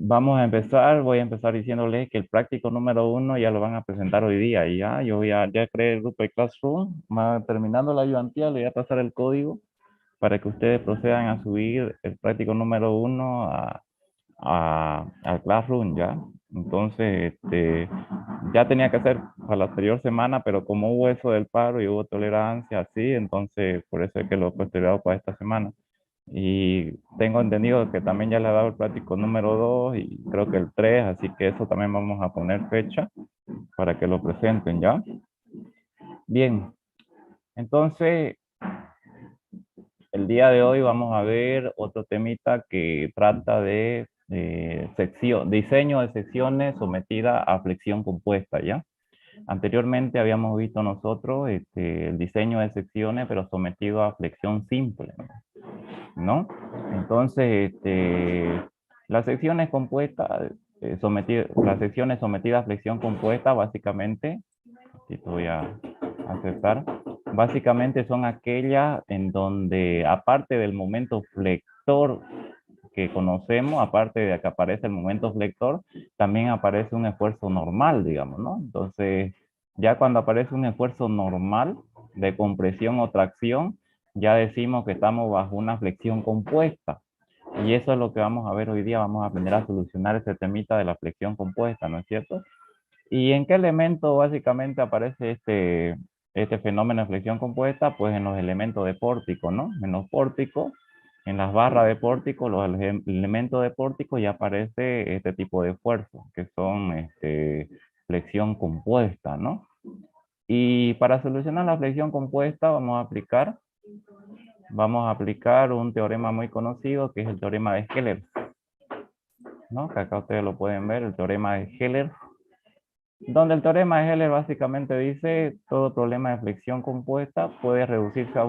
Vamos a empezar, voy a empezar diciéndoles que el práctico número uno ya lo van a presentar hoy día y ya creé el grupo de Classroom, terminando la ayudantía, le voy a pasar el código para que ustedes procedan a subir el práctico número uno al Classroom ya. Entonces, ya tenía que hacer para la anterior semana, pero como hubo eso del paro y hubo tolerancia así, entonces por eso es que lo he postergado para esta semana. Y tengo entendido que también ya le ha dado el práctico número 2 y creo que el 3, así que eso también vamos a poner fecha para que lo presenten, ¿ya? Bien, entonces el día de hoy vamos a ver otro temita que trata de diseño de secciones sometida a flexión compuesta, ¿ya? Anteriormente habíamos visto nosotros el diseño de secciones, pero sometido a flexión simple, ¿no? Entonces, las secciones compuestas, las secciones sometidas a flexión compuesta, básicamente, aquí te voy a aceptar, básicamente son aquellas en donde, aparte del momento flector que conocemos, aparte de que aparece el momento flector, también aparece un esfuerzo normal, digamos, ¿no? Entonces, ya cuando aparece un esfuerzo normal de compresión o tracción, ya decimos que estamos bajo una flexión compuesta. Y eso es lo que vamos a ver hoy día. Vamos a aprender a solucionar ese temita de la flexión compuesta, ¿no es cierto? ¿Y en qué elemento básicamente aparece este fenómeno de flexión compuesta? Pues en los elementos de pórtico, ¿no? En los pórticos, en las barras de pórtico, los elementos de pórtico ya aparece este tipo de esfuerzos, que son flexión compuesta, ¿no? Y para solucionar la flexión compuesta vamos a aplicar un teorema muy conocido que es el teorema de Heller, ¿no? Que acá ustedes lo pueden ver, el teorema de Heller, donde el teorema de Heller básicamente dice todo problema de flexión compuesta puede reducirse a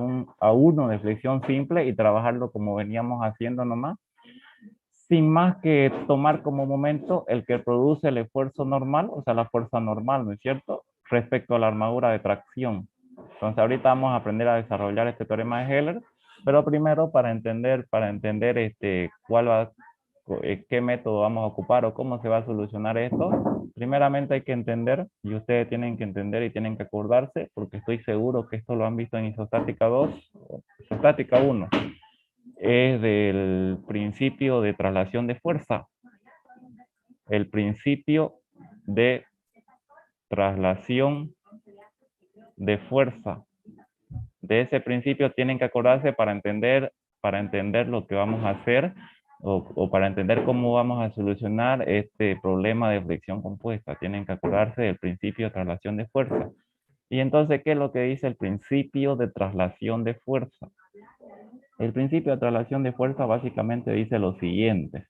uno de flexión simple y trabajarlo como veníamos haciendo nomás, sin más que tomar como momento el que produce el esfuerzo normal, o sea, la fuerza normal, ¿no es cierto?, respecto a la armadura de tracción. Entonces ahorita vamos a aprender a desarrollar este teorema de Heller, pero primero para entender qué método vamos a ocupar o cómo se va a solucionar esto, primeramente hay que entender, y ustedes tienen que entender y tienen que acordarse, porque estoy seguro que esto lo han visto en isostática 2, o isostática 1, es del principio de traslación de fuerza. El principio de traslación de fuerza. De ese principio tienen que acordarse para entender lo que vamos a hacer o para entender cómo vamos a solucionar este problema de flexión compuesta. Tienen que acordarse del principio de traslación de fuerza. Y entonces, ¿qué es lo que dice el principio de traslación de fuerza? El principio de traslación de fuerza básicamente dice lo siguiente.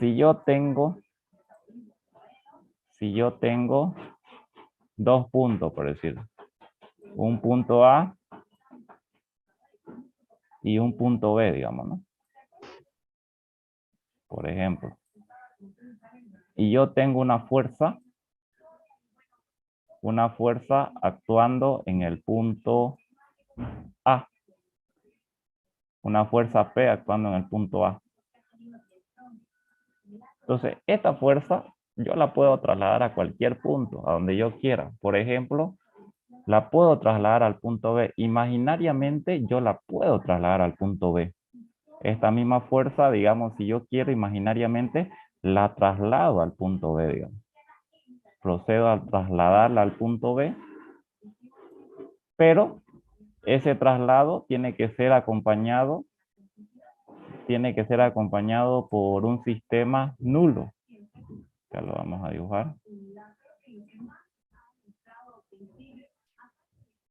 Si yo tengo dos puntos, por decirlo, un punto A y un punto B, digamos, ¿no? Por ejemplo. Y yo tengo una fuerza actuando en el punto A, una fuerza P actuando en el punto A. Entonces, esta fuerza yo la puedo trasladar a cualquier punto, a donde yo quiera. Por ejemplo, la puedo trasladar al punto B. Imaginariamente yo la puedo trasladar al punto B. Esta misma fuerza, digamos, si yo quiero imaginariamente, la traslado al punto B, digamos. Procedo a trasladarla al punto B, pero ese traslado tiene que ser acompañado por un sistema nulo. Ya lo vamos a dibujar.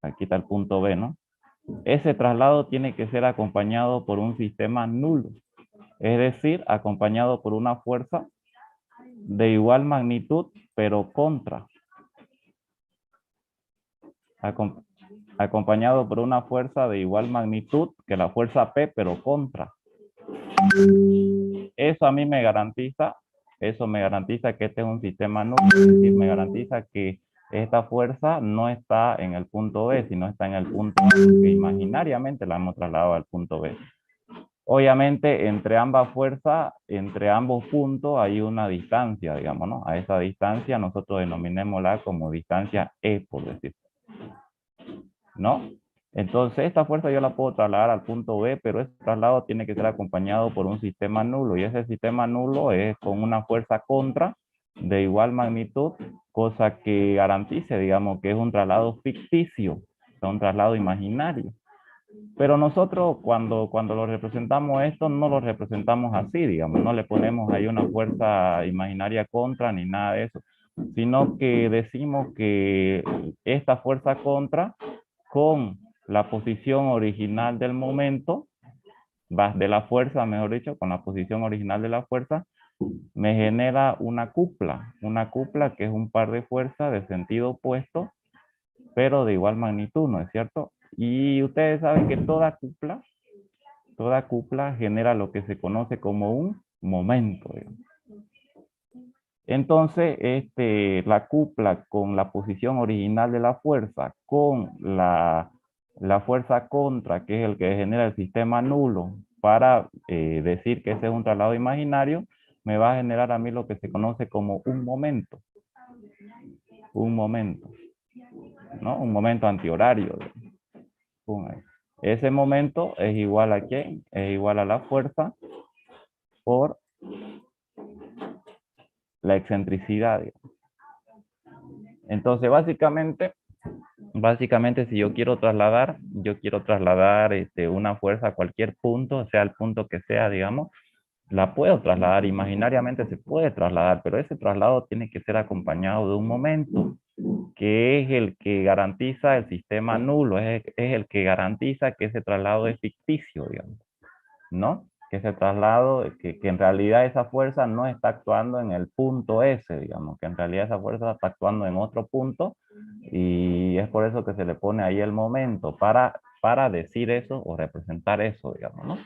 Aquí está el punto B, ¿no? Ese traslado tiene que ser acompañado por un sistema nulo. Es decir, acompañado por una fuerza de igual magnitud, pero contra. Acompañado por una fuerza de igual magnitud que la fuerza P, pero contra. Eso me garantiza que este es un sistema nulo, es decir, me garantiza que esta fuerza no está en el punto B, sino está en el punto A, porque imaginariamente la hemos trasladado al punto B. Obviamente, entre ambas fuerzas, entre ambos puntos, hay una distancia, digamos, ¿no? A esa distancia nosotros denominémosla como distancia E, por decir, ¿no? Entonces, esta fuerza yo la puedo trasladar al punto B, pero ese traslado tiene que ser acompañado por un sistema nulo, y ese sistema nulo es con una fuerza contra de igual magnitud, cosa que garantice, digamos, que es un traslado ficticio, o sea, un traslado imaginario. Pero nosotros cuando lo representamos esto, no lo representamos así, digamos, no le ponemos ahí una fuerza imaginaria contra ni nada de eso, sino que decimos que esta fuerza contra con la posición original del momento, de la fuerza, mejor dicho, con la posición original de la fuerza, me genera una cupla que es un par de fuerzas de sentido opuesto, pero de igual magnitud, ¿no es cierto? Y ustedes saben que toda cupla genera lo que se conoce como un momento, digamos. Entonces, la cupla con la posición original de la fuerza, con la fuerza contra, que es el que genera el sistema nulo, para decir que ese es un traslado imaginario, me va a generar a mí lo que se conoce como un momento, ¿no? Un momento antihorario. Pum, ahí. Ese momento es igual a ¿quién? Es igual a la fuerza por la excentricidad, digamos. Entonces, básicamente, si yo quiero trasladar una fuerza a cualquier punto, sea el punto que sea, digamos, la puedo trasladar, imaginariamente se puede trasladar, pero ese traslado tiene que ser acompañado de un momento, que es el que garantiza el sistema nulo, es el que garantiza que ese traslado es ficticio, digamos, ¿no? Que ese traslado, que en realidad esa fuerza no está actuando en el punto S, digamos, que en realidad esa fuerza está actuando en otro punto y es por eso que se le pone ahí el momento para decir eso o representar eso, digamos, ¿no?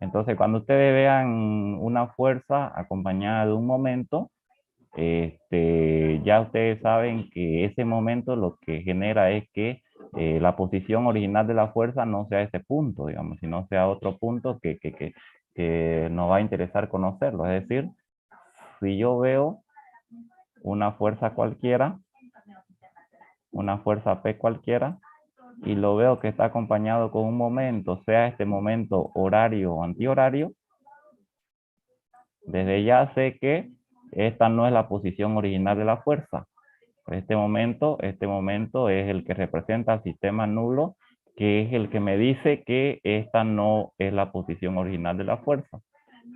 Entonces, cuando ustedes vean una fuerza acompañada de un momento, ya ustedes saben que ese momento lo que genera es que la posición original de la fuerza no sea ese punto, digamos, sino sea otro punto que nos va a interesar conocerlo. Es decir, si yo veo una fuerza cualquiera, una fuerza P cualquiera, y lo veo que está acompañado con un momento, sea este momento horario o antihorario, desde ya sé que esta no es la posición original de la fuerza. Este momento es el que representa el sistema nulo, que es el que me dice que esta no es la posición original de la fuerza.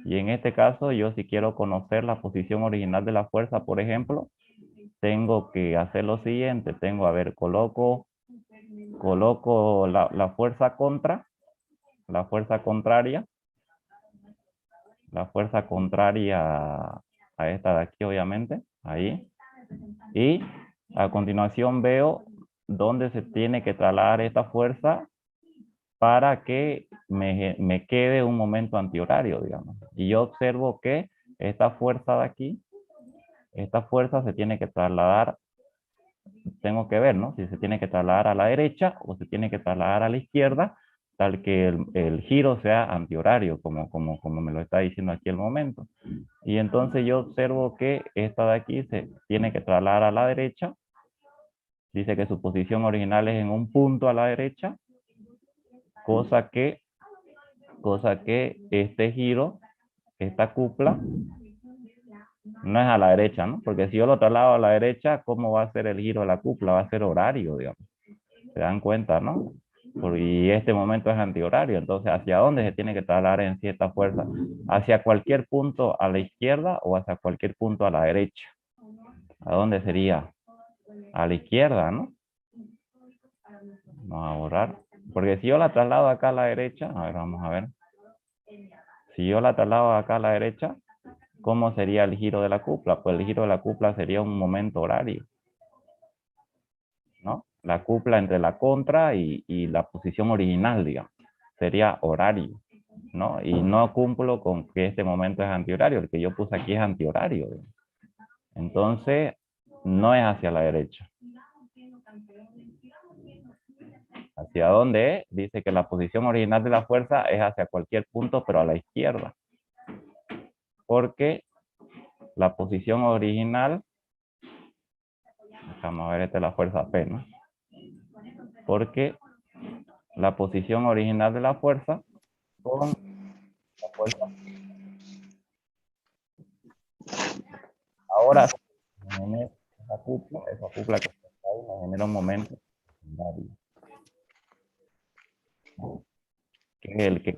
Y en este caso, yo si quiero conocer la posición original de la fuerza, por ejemplo, tengo que hacer lo siguiente. A ver, coloco la fuerza contra, la fuerza contraria, la fuerza contraria a esta de aquí, obviamente, ahí. Y a continuación veo dónde se tiene que trasladar esta fuerza para que me quede un momento antihorario, digamos. Y yo observo que esta fuerza de aquí, esta fuerza se tiene que trasladar, tengo que ver, ¿no? Si se tiene que trasladar a la derecha o se tiene que trasladar a la izquierda, tal que el giro sea antihorario, como me lo está diciendo aquí el momento. Y entonces yo observo que esta de aquí se tiene que trasladar a la derecha. Dice que su posición original es en un punto a la derecha, cosa que, cosa que este giro, esta cupla, no es a la derecha, ¿no? Porque si yo lo traslado a la derecha, ¿cómo va a ser el giro de la cupla? Va a ser horario, digamos. ¿Se dan cuenta, no? Y este momento es antihorario, entonces ¿hacia dónde se tiene que trasladar en cierta fuerza? ¿Hacia cualquier punto a la izquierda o hacia cualquier punto a la derecha? ¿A dónde sería? A la izquierda, ¿no? Vamos a borrar. Porque si yo la traslado acá a la derecha, a ver, vamos a ver. Si yo la traslado acá a la derecha, ¿cómo sería el giro de la cupla? Pues el giro de la cupla sería un momento horario, ¿no? La cupla entre la contra y la posición original, digamos, sería horario, ¿no? Y no cumplo con que este momento es antihorario, el que yo puse aquí es antihorario, digamos. Entonces, no es hacia la derecha. ¿Hacia dónde es? Dice que la posición original de la fuerza es hacia cualquier punto, pero a la izquierda. Porque la posición original, vamos a ver, esta es la fuerza P, ¿no? Porque la posición original de la fuerza con la fuerza. Ahora, esa cupla que está ahí me genera un momento secundario, que es el que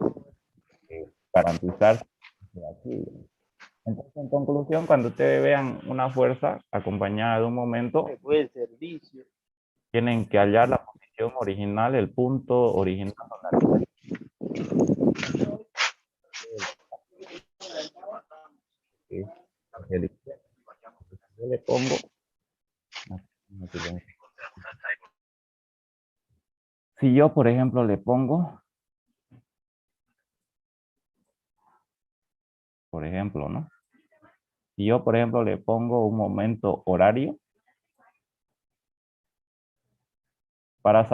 garantizar aquí. Entonces, en conclusión, cuando ustedes vean una fuerza acompañada de un momento, tienen que hallar la posición original, el punto original donde yo le pongo, si yo, por ejemplo, le pongo, por ejemplo, ¿no? Si yo, por ejemplo, le pongo un momento horario, para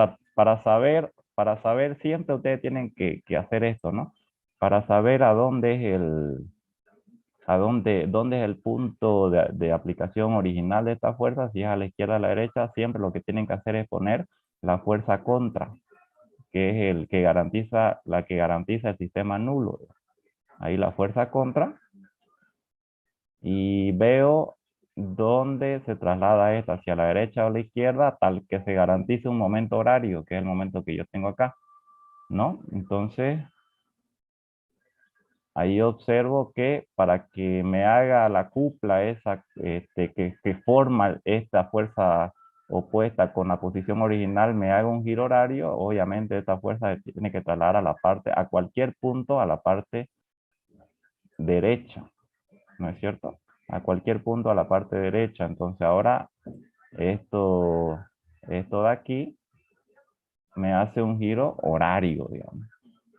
saber, siempre ustedes tienen que hacer esto, ¿no? Para saber a dónde es dónde es el punto de aplicación original de esta fuerza, si es a la izquierda o a la derecha, siempre lo que tienen que hacer es poner la fuerza contra, que es la que garantiza el sistema nulo. Ahí la fuerza contra, y veo dónde se traslada esta, hacia la derecha o la izquierda, tal que se garantice un momento horario, que es el momento que yo tengo acá, ¿no? Entonces, ahí observo que para que me haga la cupla esa que forma esta fuerza opuesta con la posición original, me haga un giro horario, obviamente esta fuerza tiene que trasladar a cualquier punto, a la parte derecha, ¿no es cierto? A cualquier punto a la parte derecha. Entonces ahora esto, esto de aquí me hace un giro horario, digamos.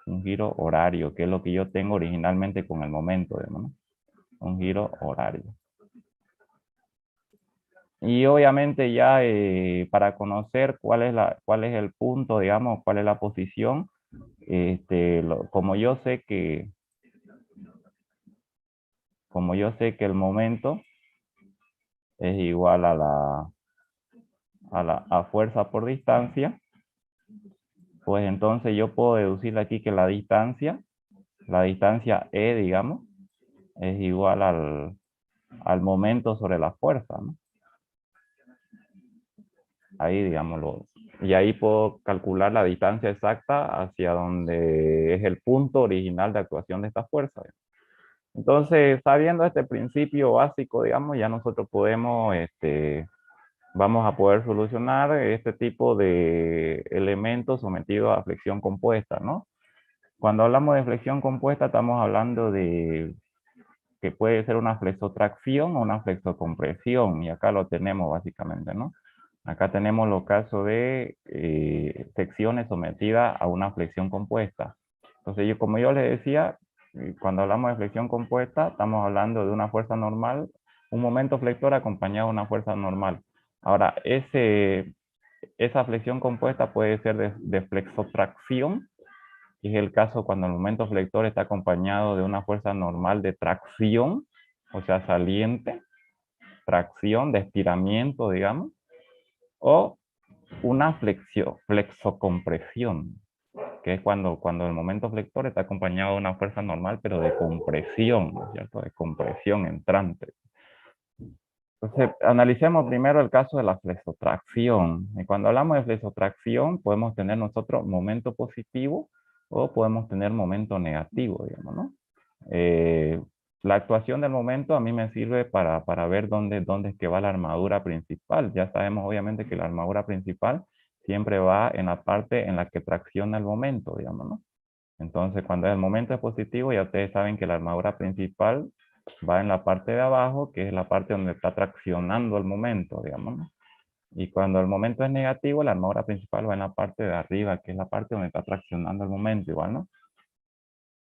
Un giro horario, que es lo que yo tengo originalmente con el momento, digamos, ¿no? Un giro horario. Y obviamente ya para conocer cuál es el punto, digamos, cuál es la posición, como yo sé que el momento es igual a fuerza por distancia, pues entonces yo puedo deducir aquí que la distancia E, digamos, es igual al momento sobre la fuerza, ¿no? Ahí, digámoslo. Y ahí puedo calcular la distancia exacta hacia donde es el punto original de actuación de esta fuerza. Entonces, sabiendo este principio básico, digamos, ya nosotros vamos a poder solucionar este tipo de elementos sometidos a flexión compuesta, ¿no? Cuando hablamos de flexión compuesta, estamos hablando de que puede ser una flexotracción o una flexocompresión, y acá lo tenemos básicamente, ¿no? Acá tenemos los casos de secciones sometidas a una flexión compuesta. Entonces, como yo les decía, cuando hablamos de flexión compuesta, estamos hablando de una fuerza normal, un momento flector acompañado de una fuerza normal. Ahora, esa flexión compuesta puede ser de flexotracción, que es el caso cuando el momento flector está acompañado de una fuerza normal de tracción, o sea, saliente, tracción, de estiramiento, digamos, o una flexocompresión, que es cuando el momento flector está acompañado de una fuerza normal, pero de compresión, ¿no es cierto? De compresión entrante. Entonces, analicemos primero el caso de la flexotracción. Y cuando hablamos de flexotracción, podemos tener nosotros momento positivo o podemos tener momento negativo, digamos, ¿no? Eh, la actuación del momento a mí me sirve para ver dónde es que va la armadura principal. Ya sabemos obviamente que la armadura principal siempre va en la parte en la que tracciona el momento, digamos, ¿no? Entonces, cuando el momento es positivo, ya ustedes saben que la armadura principal va en la parte de abajo, que es la parte donde está traccionando el momento, digamos, ¿no? Y cuando el momento es negativo, la armadura principal va en la parte de arriba, que es la parte donde está traccionando el momento, igual, ¿no?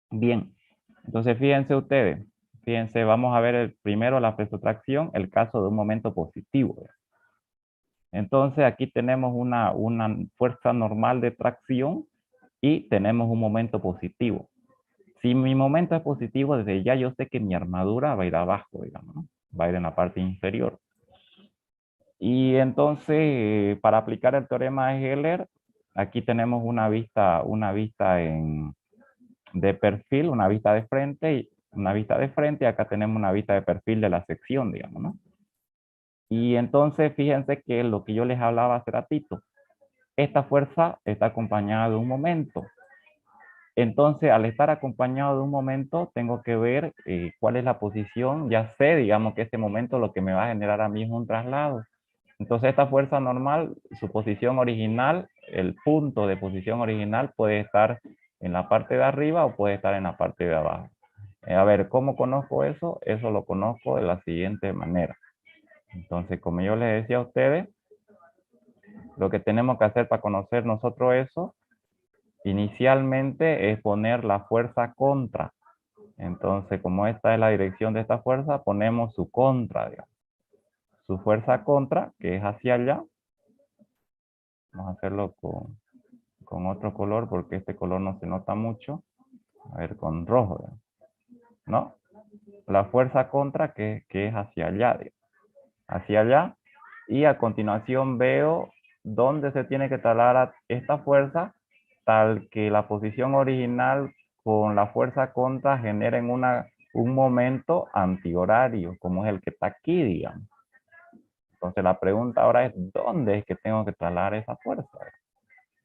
Bien, entonces fíjense, vamos a ver primero la flexotracción, el caso de un momento positivo. Entonces aquí tenemos una fuerza normal de tracción y tenemos un momento positivo. Si mi momento es positivo, desde ya yo sé que mi armadura va a ir abajo, digamos, ¿no? Va a ir en la parte inferior. Y entonces, para aplicar el teorema de Heller, aquí tenemos una vista de perfil, una vista de frente, y una vista de frente, y acá tenemos una vista de perfil de la sección, digamos, ¿no? Y entonces, fíjense que lo que yo les hablaba hace ratito, esta fuerza está acompañada de un momento. Entonces, al estar acompañado de un momento, tengo que ver cuál es la posición. Ya sé, digamos, que este momento lo que me va a generar a mí es un traslado. Entonces, esta fuerza normal, su posición original, el punto de posición original puede estar en la parte de arriba o puede estar en la parte de abajo. A ver, ¿cómo conozco eso? Eso lo conozco de la siguiente manera. Entonces, como yo les decía a ustedes, lo que tenemos que hacer para conocer nosotros eso, inicialmente es poner la fuerza contra. Entonces, como esta es la dirección de esta fuerza, ponemos su contra, digamos. Su fuerza contra, que es hacia allá. Vamos a hacerlo con otro color porque este color no se nota mucho. A ver, con rojo, digamos, ¿no? La fuerza contra que es hacia allá, digamos. Hacia allá. Y a continuación veo dónde se tiene que trasladar esta fuerza tal que la posición original con la fuerza contra generen un momento antihorario, como es el que está aquí, digamos. Entonces la pregunta ahora es, ¿dónde es que tengo que trasladar esa fuerza?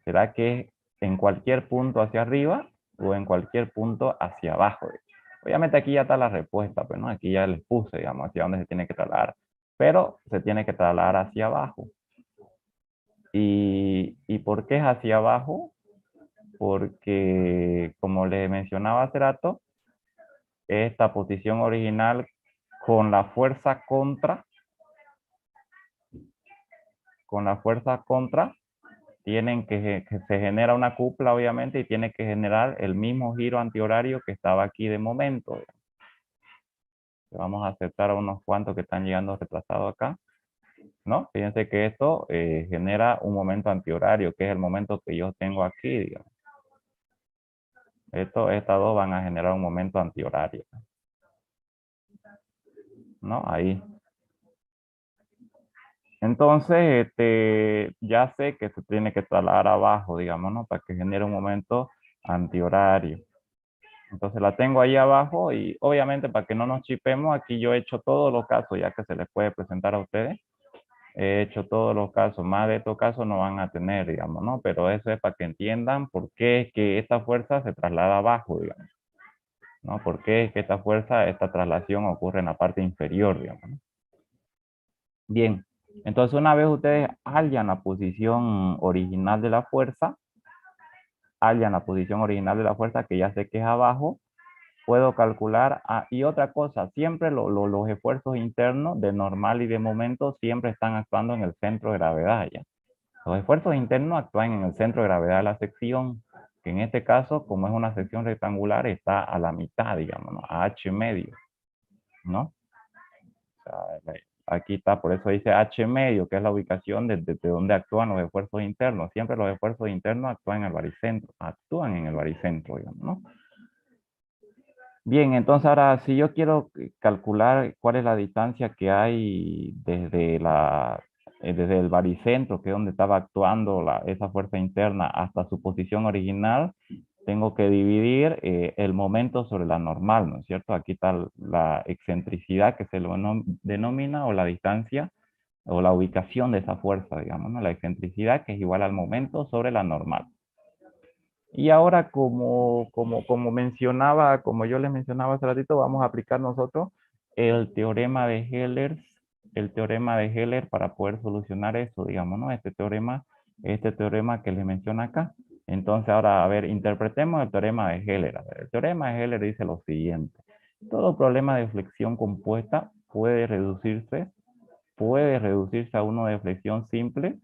¿Será que es en cualquier punto hacia arriba o en cualquier punto hacia abajo? Obviamente aquí ya está la respuesta, pero ¿no? Aquí ya les puse, digamos, hacia dónde se tiene que trasladar. Pero se tiene que trasladar hacia abajo. ¿Y por qué es hacia abajo? Porque, como les mencionaba hace rato, esta posición original con la fuerza contra, tienen que se genera una cupla, obviamente, y tiene que generar el mismo giro antihorario que estaba aquí de momento. Vamos a aceptar a unos cuantos que están llegando retrasados acá, ¿no? Fíjense que esto genera un momento antihorario, que es el momento que yo tengo aquí, digamos. Estas dos van a generar un momento antihorario, ¿no? Ahí. Entonces, ya sé que se tiene que trasladar abajo, digamos, ¿no? Para que genere un momento antihorario. Entonces la tengo ahí abajo y obviamente para que no nos chipemos, aquí yo he hecho todos los casos, ya que se les puede presentar a ustedes. He hecho todos los casos, más de estos casos no van a tener, digamos, ¿no? Pero eso es para que entiendan por qué es que esta fuerza se traslada abajo, digamos, ¿no? Por qué es que esta fuerza, esta traslación ocurre en la parte inferior, digamos, ¿no? Bien, entonces una vez ustedes hallan la posición original de la fuerza, que ya sé que es abajo, puedo calcular, y otra cosa, siempre los esfuerzos internos de normal y de momento siempre están actuando en el centro de gravedad, ¿ya? Los esfuerzos internos actúan en el centro de gravedad de la sección, que en este caso, como es una sección rectangular, está a la mitad, digamos, ¿no? A H medio, ¿no? O sea, aquí está, por eso dice H medio, que es la ubicación desde donde actúan los esfuerzos internos. Siempre los esfuerzos internos actúan en el baricentro, digamos, ¿no? Bien, entonces ahora si yo quiero calcular cuál es la distancia que hay desde el baricentro, que es donde estaba actuando esa fuerza interna, hasta su posición original, tengo que dividir el momento sobre la normal, ¿no es cierto? Aquí está la excentricidad que se lo denomina, o la distancia, o la ubicación de esa fuerza, digamos, ¿no? La excentricidad, que es igual al momento sobre la normal. Y ahora, como yo les mencionaba hace ratito, vamos a aplicar nosotros el teorema de Heller, para poder solucionar eso, digamos, ¿no? Este teorema que les menciona acá. Entonces, ahora, a ver, interpretemos el teorema de Heller. A ver, el teorema de Heller dice lo siguiente. Todo problema de flexión compuesta puede reducirse a uno de flexión simple,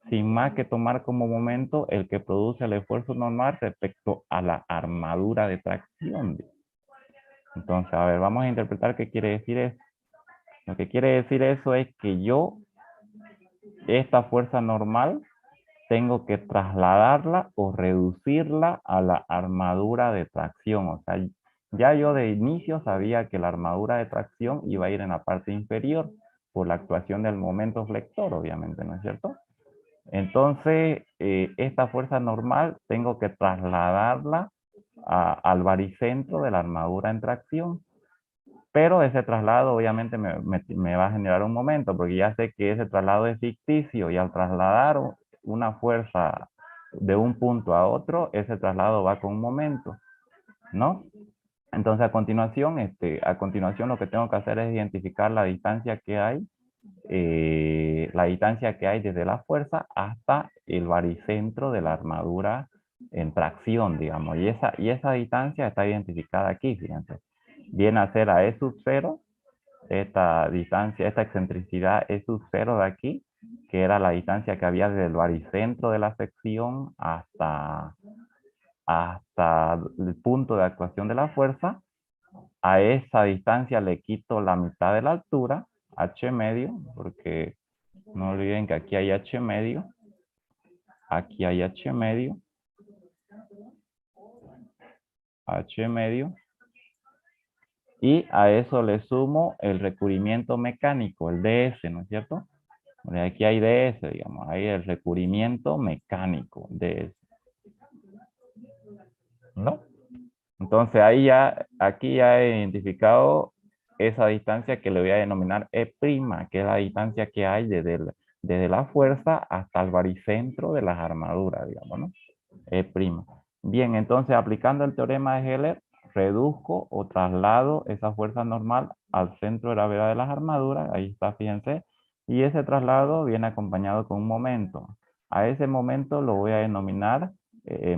sin más que tomar como momento el que produce el esfuerzo normal respecto a la armadura de tracción. Entonces, a ver, vamos a interpretar qué quiere decir eso. Lo que quiere decir eso es que yo esta fuerza normal tengo que trasladarla o reducirla a la armadura de tracción. O sea, ya yo de inicio sabía que la armadura de tracción iba a ir en la parte inferior por la actuación del momento flector, obviamente, ¿no es cierto? Entonces, esta fuerza normal tengo que trasladarla al baricentro de la armadura en tracción. Pero ese traslado obviamente me va a generar un momento, porque ya sé que ese traslado es ficticio y al trasladar una fuerza de un punto a otro, ese traslado va con un momento, ¿no? Entonces a continuación lo que tengo que hacer es identificar la distancia que hay desde la fuerza hasta el baricentro de la armadura en tracción, digamos. Y esa distancia está identificada aquí, fíjense. Viene a ser a E sub 0 esta distancia, esta excentricidad E sub 0 de aquí, que era la distancia que había desde el baricentro de la sección hasta el punto de actuación de la fuerza. A esa distancia le quito la mitad de la altura, h medio, porque no olviden que aquí hay h medio, aquí hay h medio, y a eso le sumo el recubrimiento mecánico, el DS, ¿no es cierto? Aquí hay DS, digamos, hay el recubrimiento mecánico DS, ¿no? Entonces aquí ya he identificado esa distancia que le voy a denominar E', que es la distancia que hay desde la fuerza hasta el baricentro de las armaduras, digamos, ¿no? E'. Bien, entonces aplicando el teorema de Heller, reduzco o traslado esa fuerza normal al centro de gravedad de las armaduras, ahí está, fíjense, y ese traslado viene acompañado con un momento. A ese momento lo voy a denominar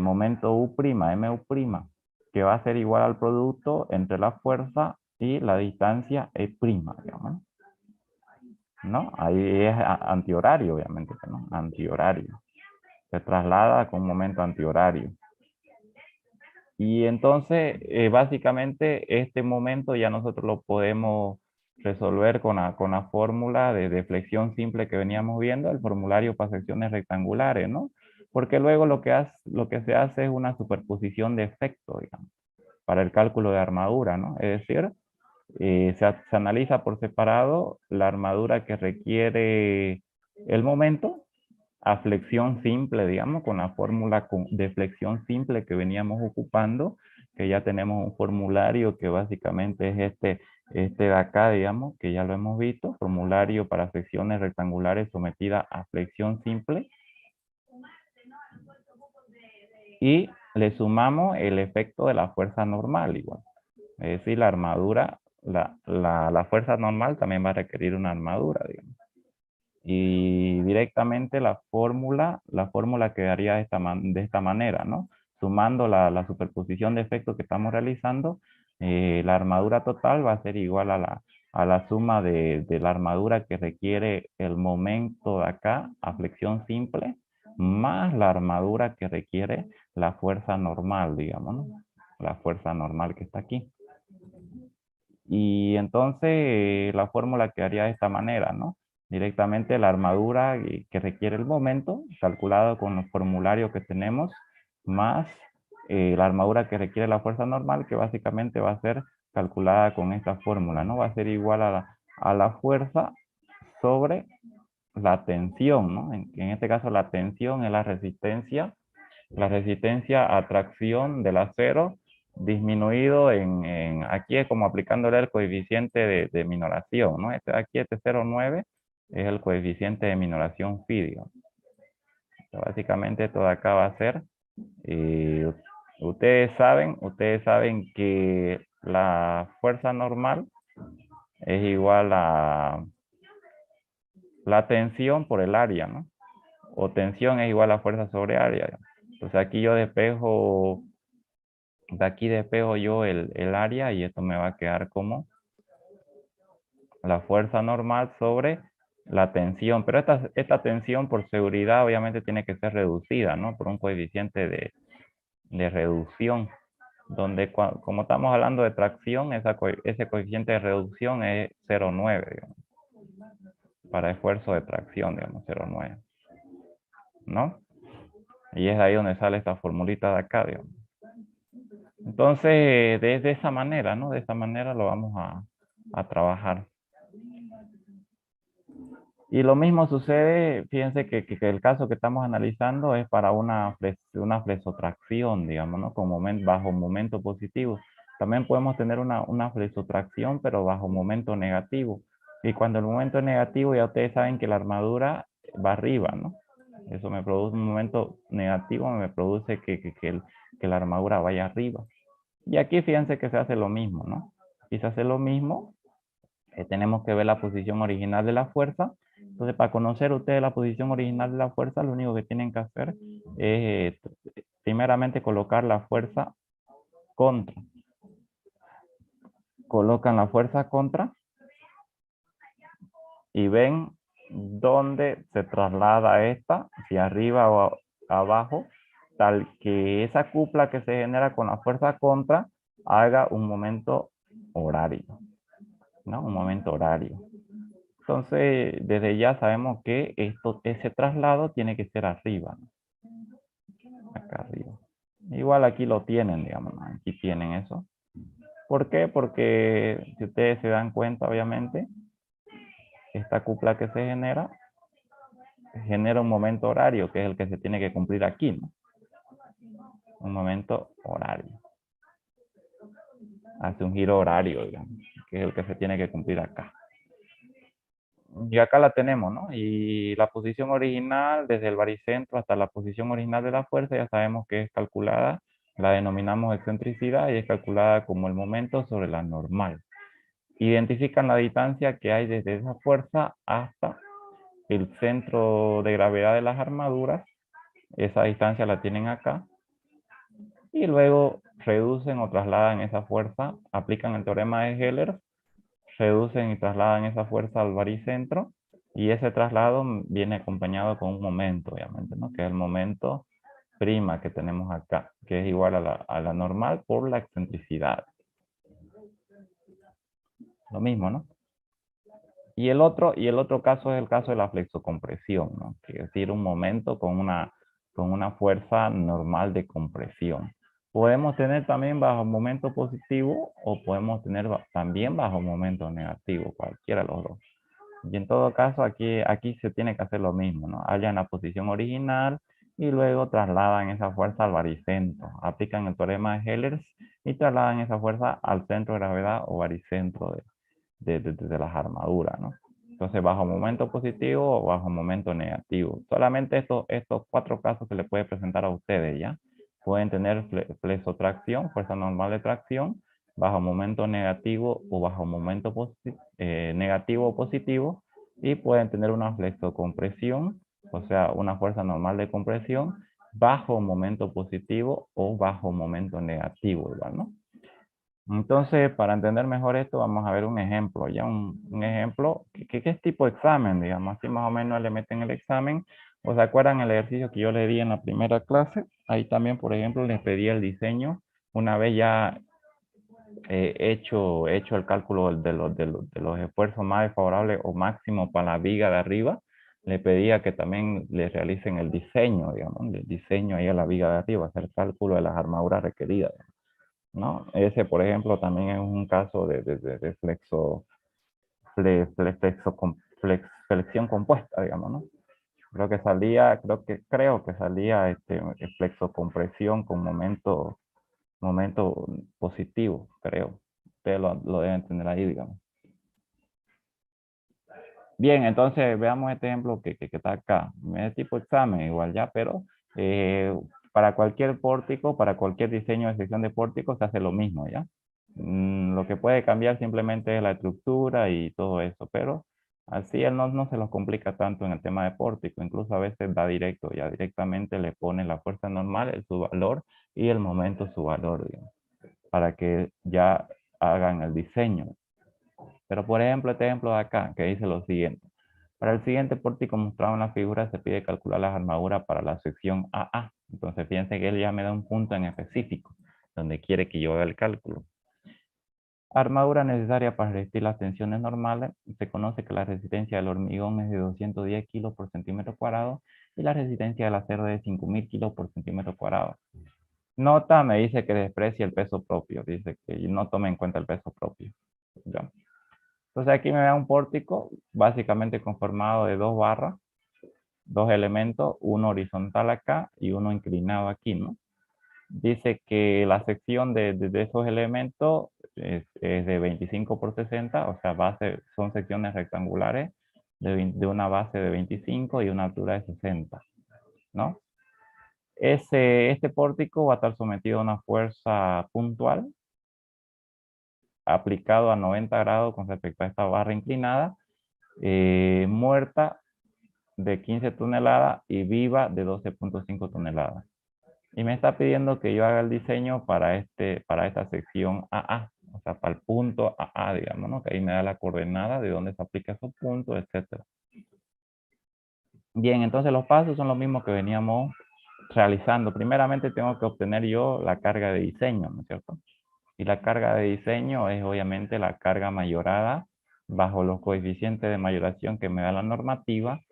momento U', MU', que va a ser igual al producto entre la fuerza y la distancia E', digamos, ¿no? Ahí es antihorario, obviamente, ¿no? Antihorario. Se traslada con un momento antihorario. Y entonces, básicamente, este momento ya nosotros lo podemos resolver con la fórmula de deflexión simple que veníamos viendo, el formulario para secciones rectangulares, ¿no? Porque luego lo que se hace es una superposición de efectos, digamos, para el cálculo de armadura, ¿no? Es decir, se analiza por separado la armadura que requiere el momento a flexión simple, digamos, con la fórmula de flexión simple que veníamos ocupando, que ya tenemos un formulario que básicamente es este de acá, digamos, que ya lo hemos visto, formulario para secciones rectangulares sometidas a flexión simple, y le sumamos el efecto de la fuerza normal igual. Es decir, la armadura, la fuerza normal también va a requerir una armadura, digamos. Y directamente la fórmula quedaría de esta manera, ¿no? Sumando la superposición de efectos que estamos realizando, la armadura total va a ser igual a la suma de la armadura que requiere el momento de acá, a flexión simple, más la armadura que requiere la fuerza normal, digamos, ¿no? La fuerza normal que está aquí. Y entonces la fórmula quedaría de esta manera, ¿no? Directamente la armadura que requiere el momento, calculado con el formulario que tenemos, más la armadura que requiere la fuerza normal, que básicamente va a ser calculada con esta fórmula, ¿no? Va a ser igual a la fuerza sobre la tensión, ¿no? En este caso la tensión es la resistencia a tracción del acero disminuido aquí es como aplicándole el coeficiente de minoración, ¿no? Aquí este 0,9 es el coeficiente de minoración phi, digamos. Básicamente todo acá va a ser, eh, ustedes saben que la fuerza normal es igual a la tensión por el área, ¿no? O tensión es igual a fuerza sobre área, digamos. Entonces aquí yo despejo de aquí despejo yo el área y esto me va a quedar como la fuerza normal sobre la tensión. Pero esta tensión por seguridad obviamente tiene que ser reducida, ¿no? Por un coeficiente de reducción, donde como estamos hablando de tracción, ese coeficiente de reducción es 0,9, digamos. para esfuerzo de tracción, digamos, 0,9, ¿no? Y es ahí donde sale esta formulita de acá, digamos. Entonces, de esa manera, ¿no? De esa manera lo vamos a trabajar. Y lo mismo sucede, fíjense que el caso que estamos analizando es para una flesotracción, digamos, ¿no? Bajo momento positivo. También podemos tener una flesotracción, pero bajo momento negativo. Y cuando el momento es negativo, ya ustedes saben que la armadura va arriba, ¿no? Eso me produce un momento negativo, me produce que la armadura vaya arriba. Y aquí fíjense que se hace lo mismo, ¿no? Y se hace lo mismo, tenemos que ver la posición original de la fuerza. Entonces, para conocer ustedes la posición original de la fuerza, lo único que tienen que hacer es primeramente colocar la fuerza contra. Colocan la fuerza contra y ven dónde se traslada esta, si arriba o abajo, tal que esa cupla que se genera con la fuerza contra haga un momento horario, ¿no? Un momento horario. Entonces, desde ya sabemos que ese traslado tiene que ser arriba, ¿no? Acá arriba. Igual aquí lo tienen, digamos, ¿no? Aquí tienen eso. ¿Por qué? Porque si ustedes se dan cuenta, obviamente, esta cupla que se genera un momento horario, que es el que se tiene que cumplir aquí, ¿no? Un momento horario. Hace un giro horario, digamos, que es el que se tiene que cumplir acá. Y acá la tenemos, ¿no? Y la posición original, desde el baricentro hasta la posición original de la fuerza, ya sabemos que es calculada, la denominamos excentricidad y es calculada como el momento sobre la normal. Identifican la distancia que hay desde esa fuerza hasta el centro de gravedad de las armaduras. Esa distancia la tienen acá. Y luego reducen o trasladan esa fuerza, aplican el teorema de Heller, reducen y trasladan esa fuerza al baricentro y ese traslado viene acompañado con un momento, obviamente, ¿no? Que es el momento prima que tenemos acá, que es igual a la normal por la excentricidad. Lo mismo, ¿no? Y el otro caso es el caso de la flexocompresión, ¿no? Que es decir, un momento con una fuerza normal de compresión. Podemos tener también bajo momento positivo o podemos tener también bajo momento negativo, cualquiera de los dos. Y en todo caso, aquí se tiene que hacer lo mismo, ¿no? Hallan la posición original y luego trasladan esa fuerza al baricentro. Aplican el teorema de Heller y trasladan esa fuerza al centro de gravedad o baricentro de las armaduras, ¿no? Entonces, bajo momento positivo o bajo momento negativo. Solamente estos cuatro casos que le puede presentar a ustedes, ¿ya? Pueden tener flesotracción, fuerza normal de tracción, bajo momento negativo o bajo momento negativo o positivo, y pueden tener una flexocompresión, o sea, una fuerza normal de compresión, bajo momento positivo o bajo momento negativo, igual, ¿no? Entonces, para entender mejor esto, vamos a ver un ejemplo, ya un ejemplo, ¿qué es tipo de examen? Digamos, así más o menos le meten el examen. ¿O se acuerdan el ejercicio que yo le di en la primera clase? Ahí también, por ejemplo, les pedí el diseño. Una vez ya hecho el cálculo de los esfuerzos más desfavorables o máximo para la viga de arriba, le pedía que también le realicen el diseño, digamos, el diseño ahí a la viga de arriba, hacer cálculo de las armaduras requeridas, ¿no? Ese, por ejemplo, también es un caso de flexión compuesta, digamos, ¿no? Creo que salía flexocompresión con momento positivo, creo. Ustedes lo deben tener ahí, digamos. Bien, entonces veamos este ejemplo que está acá. Es tipo examen igual ya, pero eh, para cualquier pórtico, para cualquier diseño de sección de pórtico se hace lo mismo, ¿ya? Lo que puede cambiar simplemente es la estructura y todo eso, pero así él no se los complica tanto en el tema de pórtico, incluso a veces da directo, ya directamente le pone la fuerza normal, su valor, y el momento su valor, digamos, para que ya hagan el diseño. Pero por ejemplo, este ejemplo de acá, que dice lo siguiente. Para el siguiente pórtico mostrado en la figura se pide calcular las armaduras para la sección AA. Entonces fíjense que él ya me da un punto en específico, donde quiere que yo haga el cálculo. Armadura necesaria para resistir las tensiones normales. Se conoce que la resistencia del hormigón es de 210 kilos por centímetro cuadrado y la resistencia del acero es de 5000 kilos por centímetro cuadrado. Nota, me dice que desprecia el peso propio. Dice que no tome en cuenta el peso propio. ¿Ya? Entonces aquí me da un pórtico básicamente conformado de dos barras, dos elementos, uno horizontal acá y uno inclinado aquí, ¿no? Dice que la sección de esos elementos es de 25 por 60, o sea, son secciones rectangulares de una base de 25 y una altura de 60, ¿no? Este pórtico va a estar sometido a una fuerza puntual aplicado a 90 grados con respecto a esta barra inclinada, muerta de 15 toneladas y viva de 12.5 toneladas. Y me está pidiendo que yo haga el diseño para esta sección AA, o sea, para el punto AA, digamos, ¿no? Que ahí me da la coordenada de dónde se aplica esos puntos, etcétera. Bien, entonces los pasos son los mismos que veníamos realizando. Primeramente tengo que obtener yo la carga de diseño, ¿no es cierto? Y la carga de diseño es obviamente la carga mayorada bajo los coeficientes de mayoración que me da la normativa,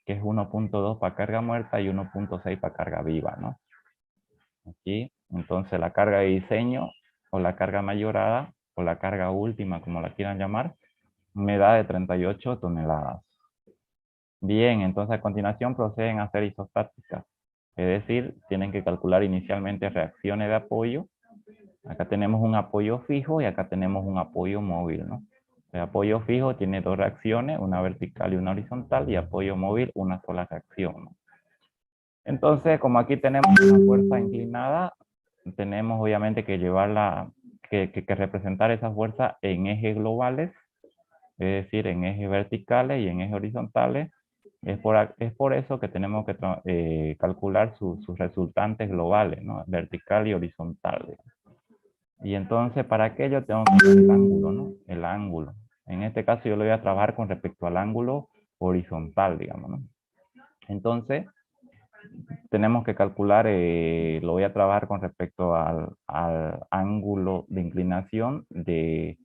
que es 1.2 para carga muerta y 1.6 para carga viva, ¿no? Aquí, entonces la carga de diseño o la carga mayorada o la carga última, como la quieran llamar, me da de 38 toneladas. Bien, entonces a continuación proceden a hacer isostáticas. Es decir, tienen que calcular inicialmente reacciones de apoyo. Acá tenemos un apoyo fijo y acá tenemos un apoyo móvil, ¿no? El apoyo fijo tiene dos reacciones, una vertical y una horizontal, y apoyo móvil una sola reacción, ¿no? Entonces, como aquí tenemos una fuerza inclinada, tenemos obviamente que llevarla, que representar esa fuerza en ejes globales, es decir, en ejes verticales y en ejes horizontales. Es por eso que tenemos que calcular sus resultantes globales, ¿no? Vertical y horizontal. Y entonces, para aquello tengo que ver el ángulo, ¿no? El ángulo. En este caso yo lo voy a trabajar con respecto al ángulo horizontal, digamos, ¿no? Entonces, tenemos que calcular, lo voy a trabajar con respecto al ángulo de inclinación de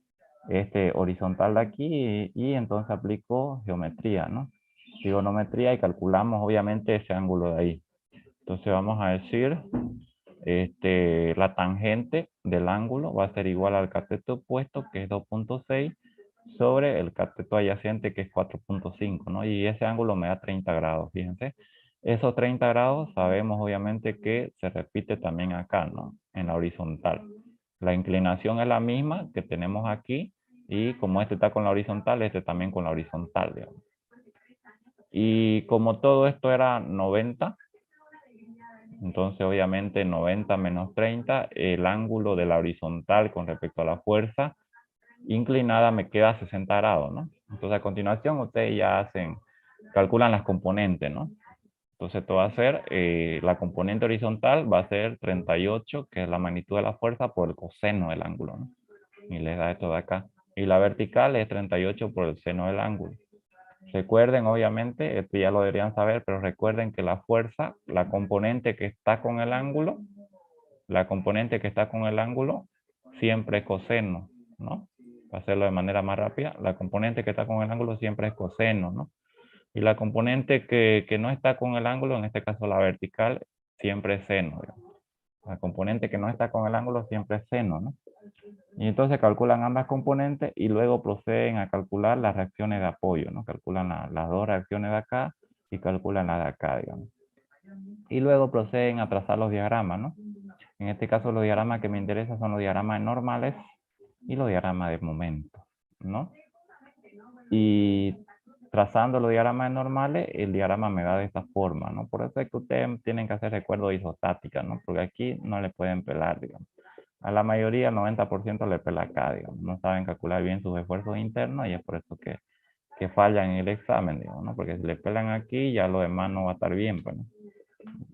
este horizontal de aquí y entonces aplico geometría, ¿no? Trigonometría y calculamos obviamente ese ángulo de ahí. Entonces vamos a decir, la tangente del ángulo va a ser igual al cateto opuesto, que es 2.6, sobre el cateto adyacente, que es 4.5, ¿no? Y ese ángulo me da 30 grados, fíjense. Esos 30 grados sabemos obviamente que se repite también acá, ¿no? En la horizontal. La inclinación es la misma que tenemos aquí y como este está con la horizontal, este también con la horizontal, digamos. Y como todo esto era 90, entonces obviamente 90 menos 30, el ángulo de la horizontal con respecto a la fuerza inclinada me queda 60 grados, ¿no? Entonces a continuación ustedes ya calculan las componentes, ¿no? Entonces esto va a ser, la componente horizontal va a ser 38, que es la magnitud de la fuerza por el coseno del ángulo, ¿no? Y les da esto de acá. Y la vertical es 38 por el seno del ángulo. Recuerden, obviamente, esto ya lo deberían saber, pero recuerden que la fuerza, la componente que está con el ángulo, siempre es coseno, ¿no? Para hacerlo de manera más rápida, la componente que está con el ángulo siempre es coseno, ¿no? Y la componente que no está con el ángulo, en este caso la vertical, siempre es seno, digamos. La componente que no está con el ángulo siempre es seno, ¿no? Y entonces calculan ambas componentes y luego proceden a calcular las reacciones de apoyo, ¿no? Calculan las dos reacciones de acá y calculan la de acá, digamos. Y luego proceden a trazar los diagramas, ¿no? En este caso los diagramas que me interesan son los diagramas normales y los diagramas de momento, ¿no? Y trazando los diagramas normales, el diagrama me da de esta forma, ¿no? Por eso es que ustedes tienen que hacer recuerdo de isostática, ¿no? Porque aquí no le pueden pelar, digamos. A la mayoría, el 90% le pela acá, digamos. No saben calcular bien sus esfuerzos internos y es por eso que fallan en el examen, digamos, ¿no? Porque si le pelan aquí, ya lo demás no va a estar bien, pues, ¿no?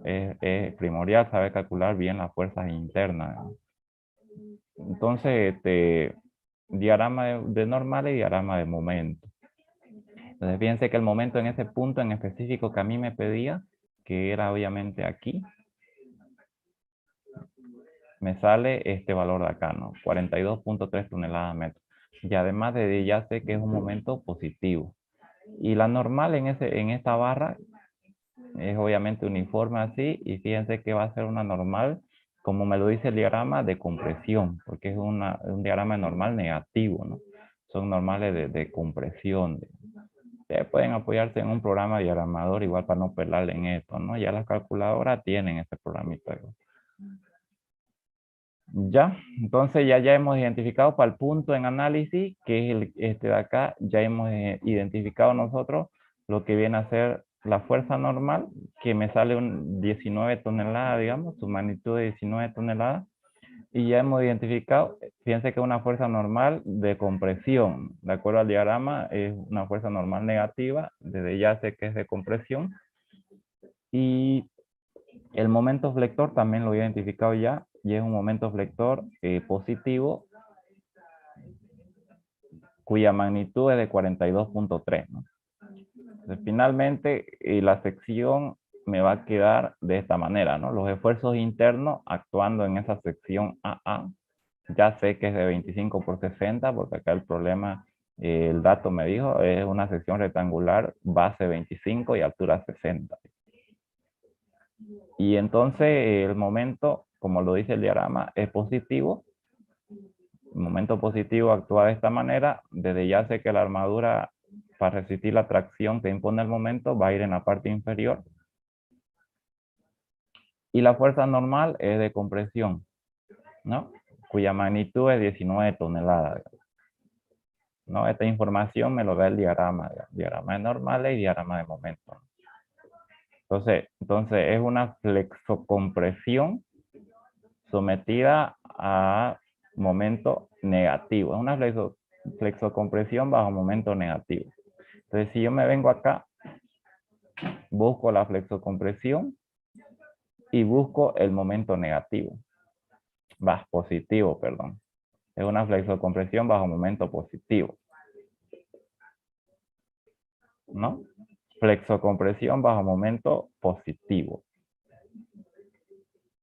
Es primordial saber calcular bien las fuerzas internas, ¿no? Entonces, diagrama de normal y diagrama de momento. Entonces, fíjense que el momento en ese punto en específico que a mí me pedía, que era obviamente aquí, me sale este valor de acá, ¿no? 42.3 toneladas metro. Y además de ya sé que es un momento positivo. Y la normal en esta barra es obviamente uniforme así, y fíjense que va a ser una normal, como me lo dice el diagrama, de compresión, porque es un diagrama normal negativo, ¿no? Son normales de compresión. Ustedes pueden apoyarse en un programa diagramador igual para no pelarle en esto, ¿no? Ya las calculadoras tienen este programita. Ya, entonces ya hemos identificado para el punto en análisis, que es este de acá, ya hemos identificado nosotros lo que viene a ser la fuerza normal, que me sale un 19 toneladas, digamos, su magnitud de 19 toneladas, y ya hemos identificado, fíjense que es una fuerza normal de compresión, de acuerdo al diagrama, es una fuerza normal negativa, desde ya sé que es de compresión, y el momento flector también lo he identificado ya, y es un momento flector positivo, cuya magnitud es de 42.3, ¿no? Entonces, finalmente, la sección me va a quedar de esta manera, ¿no? Los esfuerzos internos actuando en esa sección AA, ya sé que es de 25 por 60, porque acá el problema, el dato me dijo, es una sección rectangular, base 25 y altura 60. Y entonces el momento, como lo dice el diagrama, es positivo. El momento positivo actúa de esta manera. Desde ya sé que la armadura, para resistir la tracción que impone el momento, va a ir en la parte inferior. Y la fuerza normal es de compresión, ¿no? Cuya magnitud es 19 toneladas. ¿No? Esta información me lo da el diagrama. Diagrama de normales y diagrama de momento. Entonces es una flexocompresión sometida a momento negativo. Es una flexocompresión bajo momento negativo. Entonces, si yo me vengo acá, busco la flexocompresión y busco el momento negativo. Positivo, perdón. Es una flexocompresión bajo momento positivo, ¿no? Flexocompresión bajo momento positivo.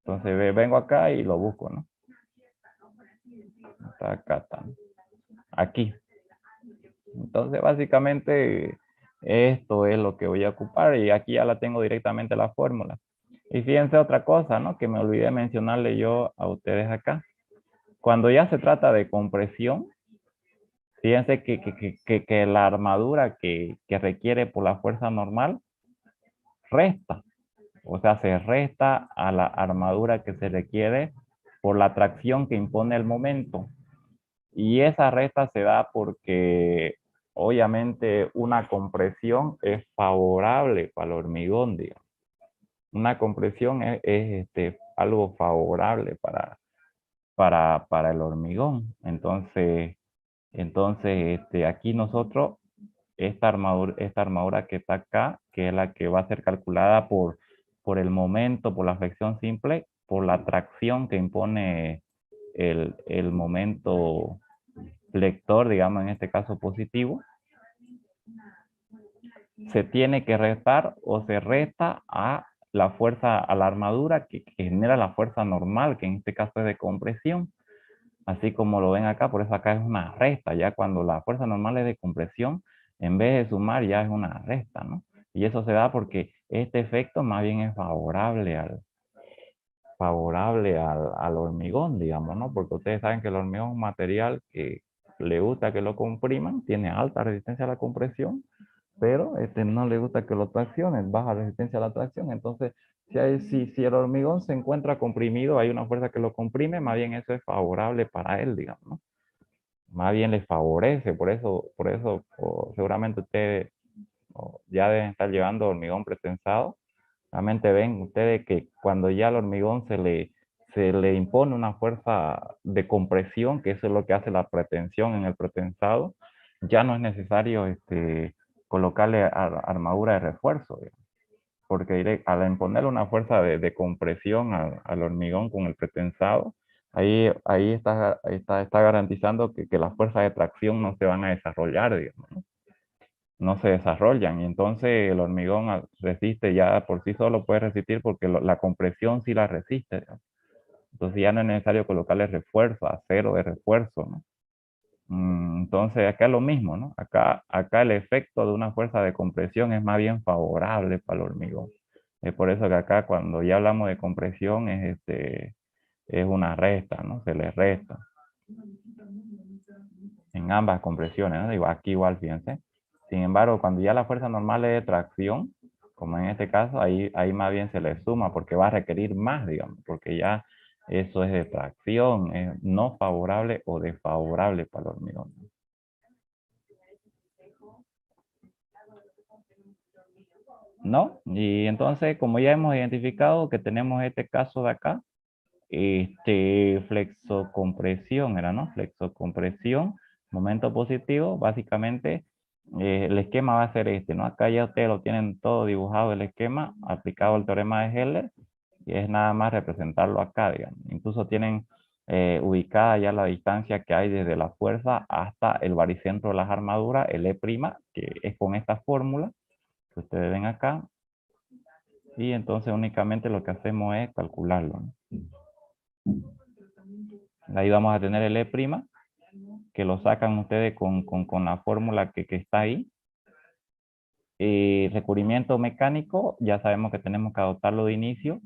Entonces vengo acá y lo busco, ¿no? Está acá, está. Aquí. Entonces, básicamente, esto es lo que voy a ocupar y aquí ya la tengo directamente la fórmula. Y fíjense otra cosa, ¿no? Que me olvidé mencionarle yo a ustedes acá. Cuando ya se trata de compresión, fíjense que la armadura que requiere por la fuerza normal resta. O sea, se resta a la armadura que se requiere por la tracción que impone el momento. Y esa resta se da porque obviamente una compresión es favorable para el hormigón, digamos. Una compresión es algo favorable para el hormigón. Entonces aquí nosotros, esta armadura que está acá, que es la que va a ser calculada por el momento, por la flexión simple, por la tracción que impone el momento flector, digamos en este caso positivo, se tiene que restar o se resta a la fuerza, a la armadura que genera la fuerza normal, que en este caso es de compresión. Así como lo ven acá, por eso acá es una resta, ya cuando la fuerza normal es de compresión, en vez de sumar ya es una resta, ¿no? Y eso se da porque este efecto más bien es favorable al hormigón, digamos, ¿no? Porque ustedes saben que el hormigón es un material que le gusta que lo compriman, tiene alta resistencia a la compresión, pero no le gusta que lo traccionen, baja resistencia a la tracción. Entonces, si el hormigón se encuentra comprimido, hay una fuerza que lo comprime, más bien eso es favorable para él, digamos, ¿no? Más bien le favorece, por eso seguramente ustedes ya deben estar llevando hormigón pretensado. Realmente ven ustedes que cuando ya al hormigón se le impone una fuerza de compresión, que eso es lo que hace la pretensión en el pretensado, ya no es necesario colocarle armadura de refuerzo, digamos, porque al imponerle una fuerza de compresión al hormigón con el pretensado, ahí está garantizando que las fuerzas de tracción no se van a desarrollar, digamos, no se desarrollan, y entonces el hormigón resiste ya por sí solo, puede resistir porque la compresión sí la resiste, digamos. Entonces ya no es necesario colocarle refuerzo, acero de refuerzo, ¿no? Entonces acá es lo mismo, ¿no? Acá el efecto de una fuerza de compresión es más bien favorable para el hormigón. Es por eso que acá cuando ya hablamos de compresión es una resta, ¿no? Se le resta en ambas compresiones, ¿no? Digo, aquí igual, fíjense. Sin embargo, cuando ya la fuerza normal es de tracción, como en este caso, ahí más bien se le suma porque va a requerir más, digamos, porque ya eso es de tracción, es no favorable o desfavorable para el hormigón. ¿No? Y entonces, como ya hemos identificado que tenemos este caso de acá, flexocompresión era, ¿no? Flexocompresión, momento positivo, básicamente el esquema va a ser este, ¿no? Acá ya ustedes lo tienen todo dibujado el esquema, aplicado el teorema de Heller, y es nada más representarlo acá, digamos. Incluso tienen ubicada ya la distancia que hay desde la fuerza hasta el baricentro de las armaduras, el E', que es con esta fórmula que ustedes ven acá, y entonces únicamente lo que hacemos es calcularlo, ¿no? Ahí vamos a tener el E', que lo sacan ustedes con la fórmula que está ahí. Recubrimiento mecánico, ya sabemos que tenemos que adoptarlo de inicio.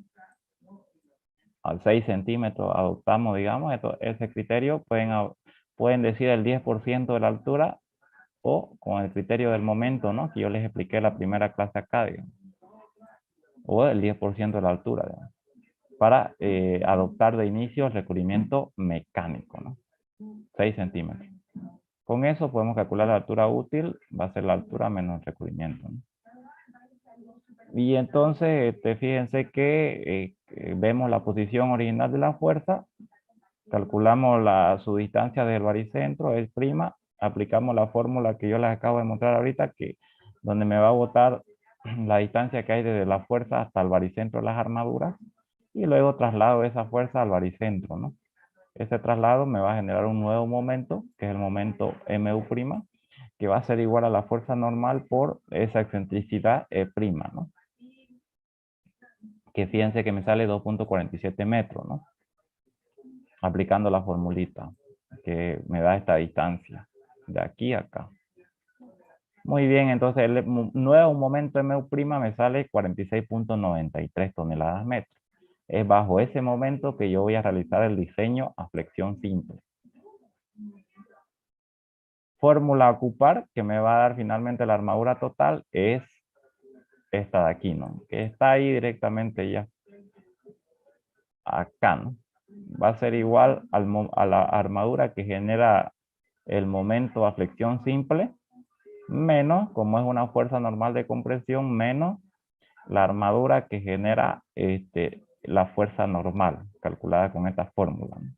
A 6 centímetros adoptamos, digamos, ese criterio. Pueden decir el 10% de la altura o con el criterio del momento, ¿no? Que yo les expliqué en la primera clase acá, digamos. O el 10% de la altura, digamos, para adoptar de inicio el recubrimiento mecánico, ¿no? 6 centímetros. Con eso podemos calcular la altura útil, va a ser la altura menos el recubrimiento, ¿no? Y entonces, fíjense que vemos la posición original de la fuerza, calculamos su distancia del baricentro, es prima, aplicamos la fórmula que yo les acabo de mostrar ahorita, donde me va a botar la distancia que hay desde la fuerza hasta el baricentro de las armaduras, y luego traslado esa fuerza al baricentro, ¿no? Ese traslado me va a generar un nuevo momento, que es el momento mu', que va a ser igual a la fuerza normal por esa excentricidad E', ¿no? Que fíjense que me sale 2.47 metros, ¿no? Aplicando la formulita que me da esta distancia de aquí a acá. Muy bien, entonces el nuevo momento mu' me sale 46.93 toneladas metros. Es bajo ese momento que yo voy a realizar el diseño a flexión simple. Fórmula a ocupar que me va a dar finalmente la armadura total es esta de aquí, ¿no? Que está ahí directamente ya. Acá, ¿no? Va a ser igual a la armadura que genera el momento a flexión simple, menos, como es una fuerza normal de compresión, menos la armadura que genera la fuerza normal, calculada con esta fórmula, ¿no?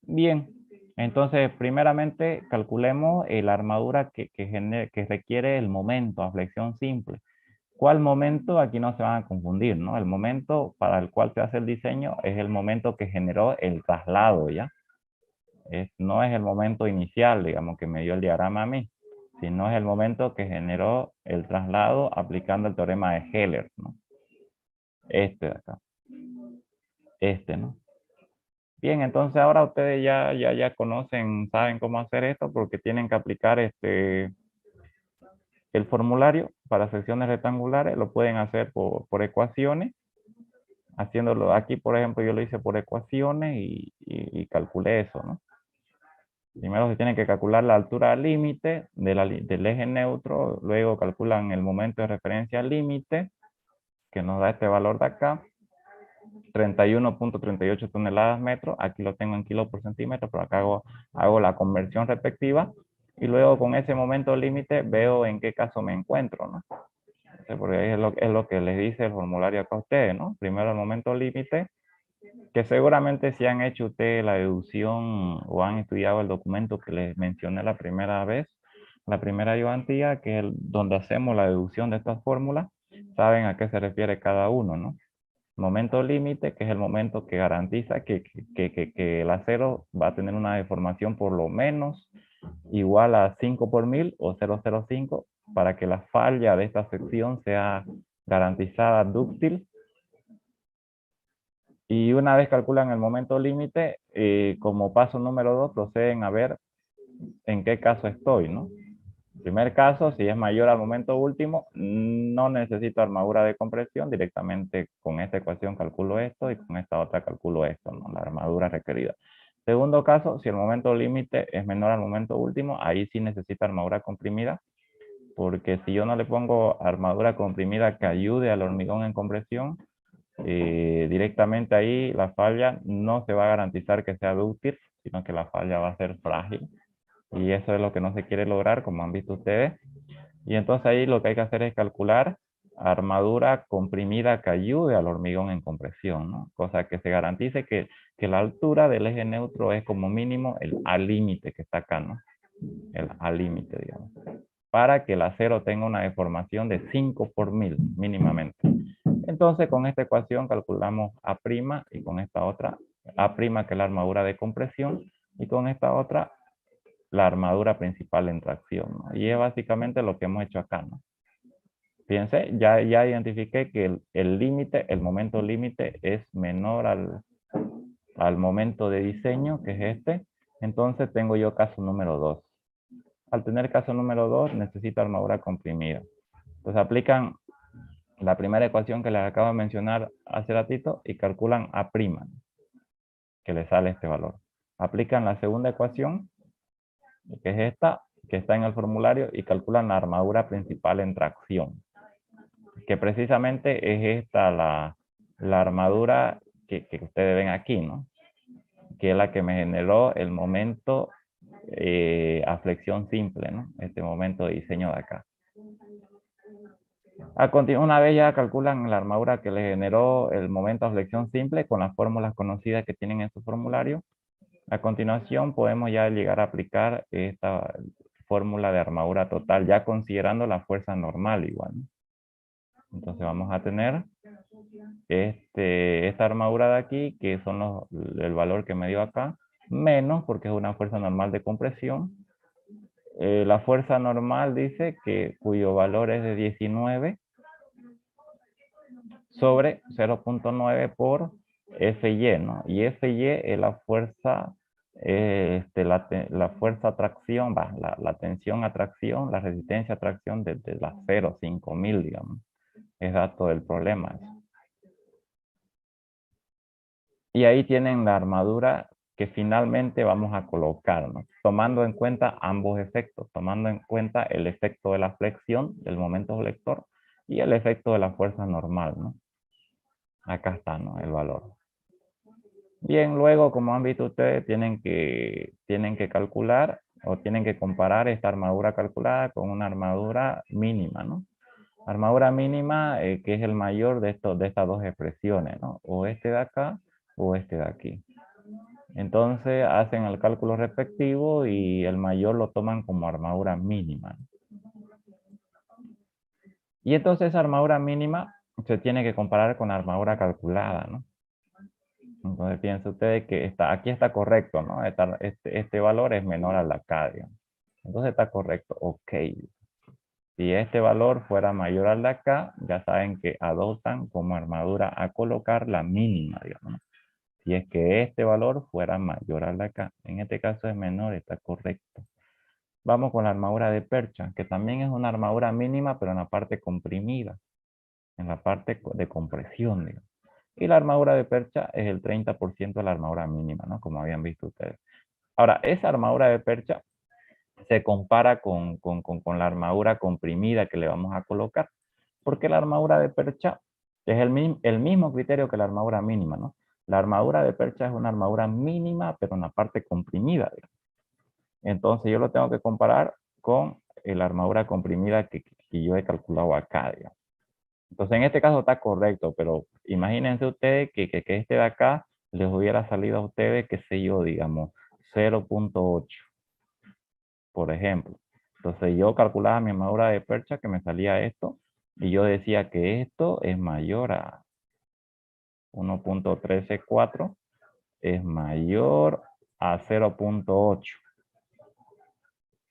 Bien, entonces primeramente calculemos la armadura que requiere el momento a flexión simple. ¿Cuál momento? Aquí no se van a confundir, ¿no? El momento para el cual se hace el diseño es el momento que generó el traslado, ¿ya? No es el momento inicial, digamos, que me dio el diagrama a mí, sino es el momento que generó el traslado aplicando el teorema de Heller, ¿no? Este de acá. ¿No? Bien, entonces ahora ustedes ya conocen, saben cómo hacer esto porque tienen que aplicar el formulario para secciones rectangulares, lo pueden hacer por ecuaciones, haciéndolo aquí, por ejemplo, yo lo hice por ecuaciones y calculé eso, ¿no? Primero se tiene que calcular la altura límite del eje neutro, luego calculan el momento de referencia límite, que nos da este valor de acá, 31.38 toneladas metros, aquí lo tengo en kilos por centímetro, pero acá hago la conversión respectiva, y luego con ese momento límite veo en qué caso me encuentro, ¿no? Porque ahí es lo que les dice el formulario acá a ustedes, ¿no? Primero el momento límite, que seguramente si han hecho ustedes la deducción o han estudiado el documento que les mencioné la primera vez, la primera ayudantía, que es donde hacemos la deducción de estas fórmulas, saben a qué se refiere cada uno, ¿no? Momento límite, que es el momento que garantiza que el acero va a tener una deformación por lo menos igual a 5 por 1000 o 0,05 para que la falla de esta sección sea garantizada dúctil. Y una vez calculan el momento límite, como paso número 2, proceden a ver en qué caso estoy, ¿no? Primer caso, si es mayor al momento último, no necesito armadura de compresión, directamente con esta ecuación calculo esto y con esta otra calculo esto, ¿no? La armadura requerida. Segundo caso, si el momento límite es menor al momento último, ahí sí necesita armadura comprimida, porque si yo no le pongo armadura comprimida que ayude al hormigón en compresión, directamente ahí la falla no se va a garantizar que sea dúctil, sino que la falla va a ser frágil. Y eso es lo que no se quiere lograr, como han visto ustedes. Y entonces ahí lo que hay que hacer es calcular armadura comprimida que ayude al hormigón en compresión, ¿no? Cosa que se garantice que la altura del eje neutro es como mínimo el A límite que está acá, ¿no? El A límite, digamos. Para que el acero tenga una deformación de 5 por 1000 mínimamente. Entonces con esta ecuación calculamos A' y con esta otra A' que es la armadura de compresión y con esta otra la armadura principal en tracción, ¿no? Y es básicamente lo que hemos hecho acá, ¿no? Fíjense, ya identifiqué que el límite, el momento límite es menor al momento de diseño, que es este. Entonces tengo yo caso número 2. Al tener caso número 2, necesito armadura comprimida. Entonces aplican la primera ecuación que les acabo de mencionar hace ratito y calculan A', que le sale este valor. Aplican la segunda ecuación, que es esta, que está en el formulario, y calculan la armadura principal en tracción, que precisamente es esta la armadura que ustedes ven aquí, ¿no? Que es la que me generó el momento a flexión simple, ¿no? Este momento de diseño de acá. Una vez ya calculan la armadura que le generó el momento a flexión simple con las fórmulas conocidas que tienen en su formulario, a continuación podemos ya llegar a aplicar esta fórmula de armadura total, ya considerando la fuerza normal igual, ¿no? Entonces vamos a tener esta armadura de aquí, que son el valor que me dio acá, menos, porque es una fuerza normal de compresión. La fuerza normal dice que cuyo valor es de 19 sobre 0.9 por Fy, ¿no? Y Fy es la fuerza, la fuerza atracción, la tensión atracción, la resistencia atracción desde la 0, 5000, digamos. Es dato del problema. Y ahí tienen la armadura que finalmente vamos a colocar, ¿no? Tomando en cuenta ambos efectos, tomando en cuenta el efecto de la flexión del momento flector y el efecto de la fuerza normal, ¿no? Acá está, ¿no? El valor. Bien, luego, como han visto ustedes, tienen que calcular o tienen que comparar esta armadura calculada con una armadura mínima, ¿no? Armadura mínima, que es el mayor de estas dos expresiones, ¿no? O este de acá o este de aquí. Entonces hacen el cálculo respectivo y el mayor lo toman como armadura mínima. Y entonces esa armadura mínima se tiene que comparar con la armadura calculada, ¿no? Entonces piensen ustedes que aquí está correcto, ¿no? Este valor es menor al de acá, digamos. Entonces está correcto, ok. Si este valor fuera mayor al de acá, ya saben que adoptan como armadura a colocar la mínima, digamos, ¿no? Si es que este valor fuera mayor al de acá. En este caso es menor, está correcto. Vamos con la armadura de percha, que también es una armadura mínima, pero en la parte comprimida, en la parte de compresión, digamos. Y la armadura de percha es el 30% de la armadura mínima, ¿no? Como habían visto ustedes. Ahora, esa armadura de percha se compara con la armadura comprimida que le vamos a colocar, porque la armadura de percha es el mismo criterio que la armadura mínima, ¿no? La armadura de percha es una armadura mínima, pero en la parte comprimida, digamos. Entonces yo lo tengo que comparar con la armadura comprimida que yo he calculado acá, digamos. Entonces en este caso está correcto, pero imagínense ustedes que este de acá les hubiera salido a ustedes, qué sé yo, digamos, 0.8, por ejemplo. Entonces yo calculaba mi armadura de percha que me salía esto, y yo decía que esto es mayor a 1.134, es mayor a 0.8.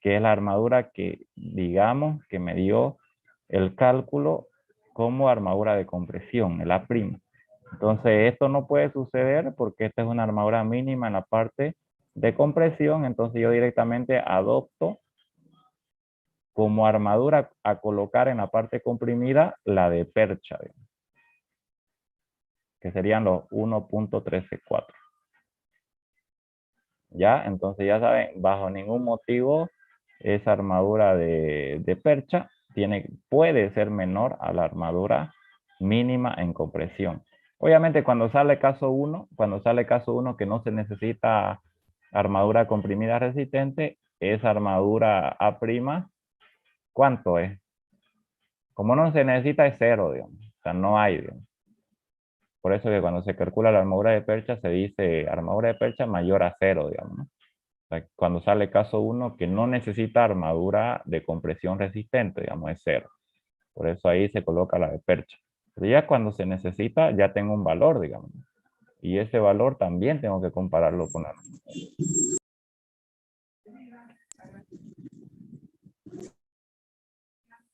Que es la armadura que, digamos, que me dio el cálculo como armadura de compresión, el A'. Entonces, esto no puede suceder porque esta es una armadura mínima en la parte de compresión. Entonces, yo directamente adopto como armadura a colocar en la parte comprimida la de percha, digamos, que serían los 1.134. ¿Ya? Entonces, ya saben, bajo ningún motivo esa armadura de percha puede ser menor a la armadura mínima en compresión. Obviamente cuando sale caso 1 que no se necesita armadura comprimida resistente, esa armadura A', ¿cuánto es? Como no se necesita es 0, digamos. O sea, no hay, digamos. Por eso que cuando se calcula la armadura de percha se dice armadura de percha mayor a 0, digamos, ¿no? O sea, cuando sale caso 1 que no necesita armadura de compresión resistente, digamos, es 0. Por eso ahí se coloca la de percha. Pero ya cuando se necesita, ya tengo un valor, digamos. Y ese valor también tengo que compararlo con la...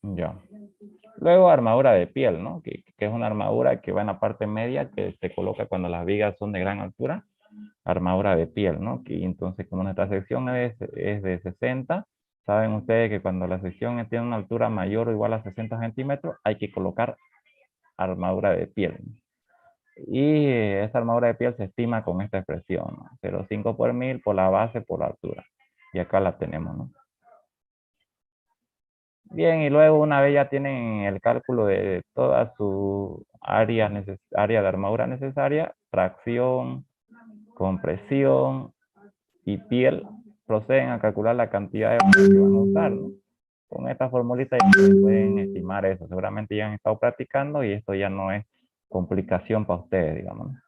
Ya. Luego armadura de piel, ¿no? Que es una armadura que va en la parte media, que se coloca cuando las vigas son de gran altura. Armadura de piel, ¿no? Que entonces como nuestra sección es de 60, saben ustedes que cuando la sección tiene una altura mayor o igual a 60 centímetros, hay que colocar armadura de piel. Y esta armadura de piel se estima con esta expresión, ¿no? 0,5 por 1000 por la base por la altura. Y acá la tenemos, ¿no? Bien, y luego una vez ya tienen el cálculo de toda su área de armadura necesaria, tracción, compresión y piel, proceden a calcular la cantidad de barra que van a usar, ¿no? Con esta formulita ya pueden estimar eso. Seguramente ya han estado practicando y esto ya no es complicación para ustedes, digamos, ¿no?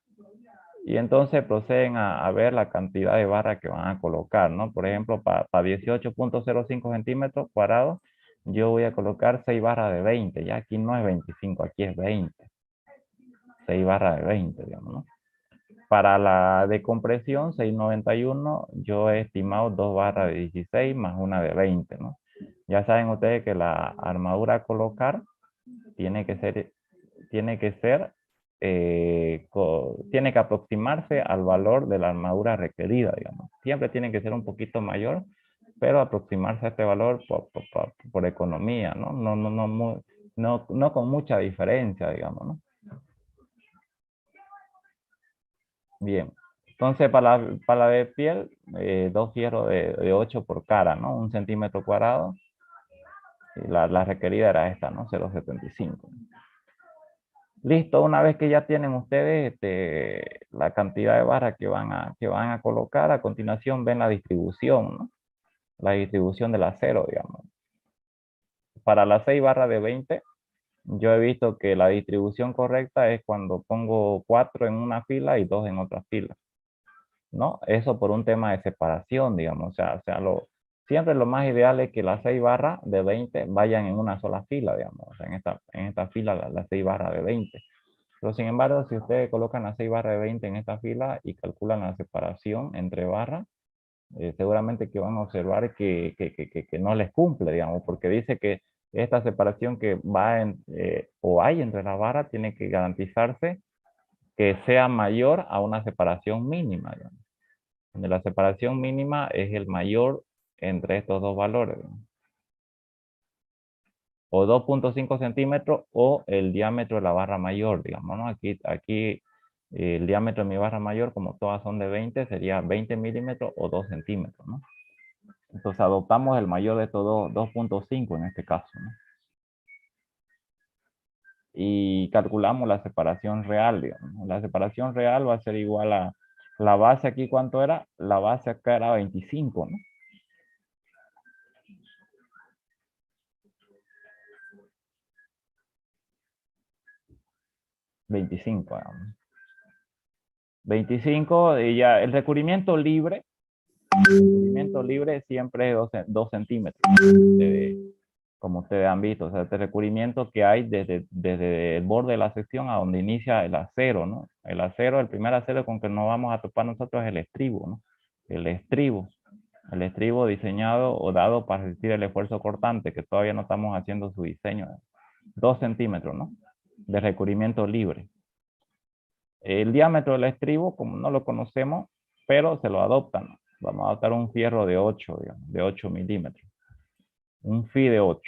Y entonces proceden a ver la cantidad de barras que van a colocar, ¿no? Por ejemplo, para 18.05 centímetros cuadrados, yo voy a colocar 6 barras de 20. Ya aquí no es 25, aquí es 20. 6 barras de 20, digamos, ¿no? Para la de compresión, 691, yo he estimado 2 barras de 16 más una de 20, ¿no? Ya saben ustedes que la armadura a colocar tiene que ser, tiene que ser, tiene que aproximarse al valor de la armadura requerida, digamos. Siempre tiene que ser un poquito mayor, pero aproximarse a este valor por economía, ¿no? No con mucha diferencia, digamos, ¿no? Bien. Entonces, para la de piel, dos fierros de 8 por cara, ¿no? 1 centímetro cuadrado. Y la requerida era esta, ¿no? 0,75. Listo, una vez que ya tienen ustedes la cantidad de barras que van a colocar, a continuación ven la distribución, ¿no? La distribución del acero, digamos. Para las 6 barras de 20, yo he visto que la distribución correcta es cuando pongo 4 en una fila y 2 en otra fila, ¿no? Eso por un tema de separación, digamos. Siempre lo más ideal es que las 6 barras de 20 vayan en una sola fila, digamos. O sea, en esta fila las 6 barras de 20. Pero sin embargo, si ustedes colocan las 6 barras de 20 en esta fila y calculan la separación entre barras, seguramente que van a observar que no les cumple, digamos, porque dice que esta separación que o hay entre las barras tiene que garantizarse que sea mayor a una separación mínima, digamos. Donde la separación mínima es el mayor entre estos dos valores, digamos. O 2.5 centímetros o el diámetro de la barra mayor, digamos, ¿no? Aquí el diámetro de mi barra mayor, como todas son de 20, sería 20 milímetros o 2 centímetros, ¿no? Entonces adoptamos el mayor de estos 2.5 en este caso, ¿no? Y calculamos la separación real, digamos. La separación real va a ser igual a la base aquí, ¿cuánto era? La base acá era 25, ¿no? 25, digamos. 25 y ya el recubrimiento libre siempre es 2 centímetros, como ustedes han visto. O sea, este recubrimiento que hay desde el borde de la sección a donde inicia el acero, ¿no? El primer acero con que nos vamos a topar nosotros es el estribo, ¿no? El estribo. El estribo diseñado o dado para resistir el esfuerzo cortante, que todavía no estamos haciendo su diseño. 2 centímetros, ¿no? De recubrimiento libre. El diámetro del estribo, como no lo conocemos, pero se lo adoptan, ¿no? Vamos a adoptar un fierro de 8, digamos, de 8 milímetros. Un phi de 8,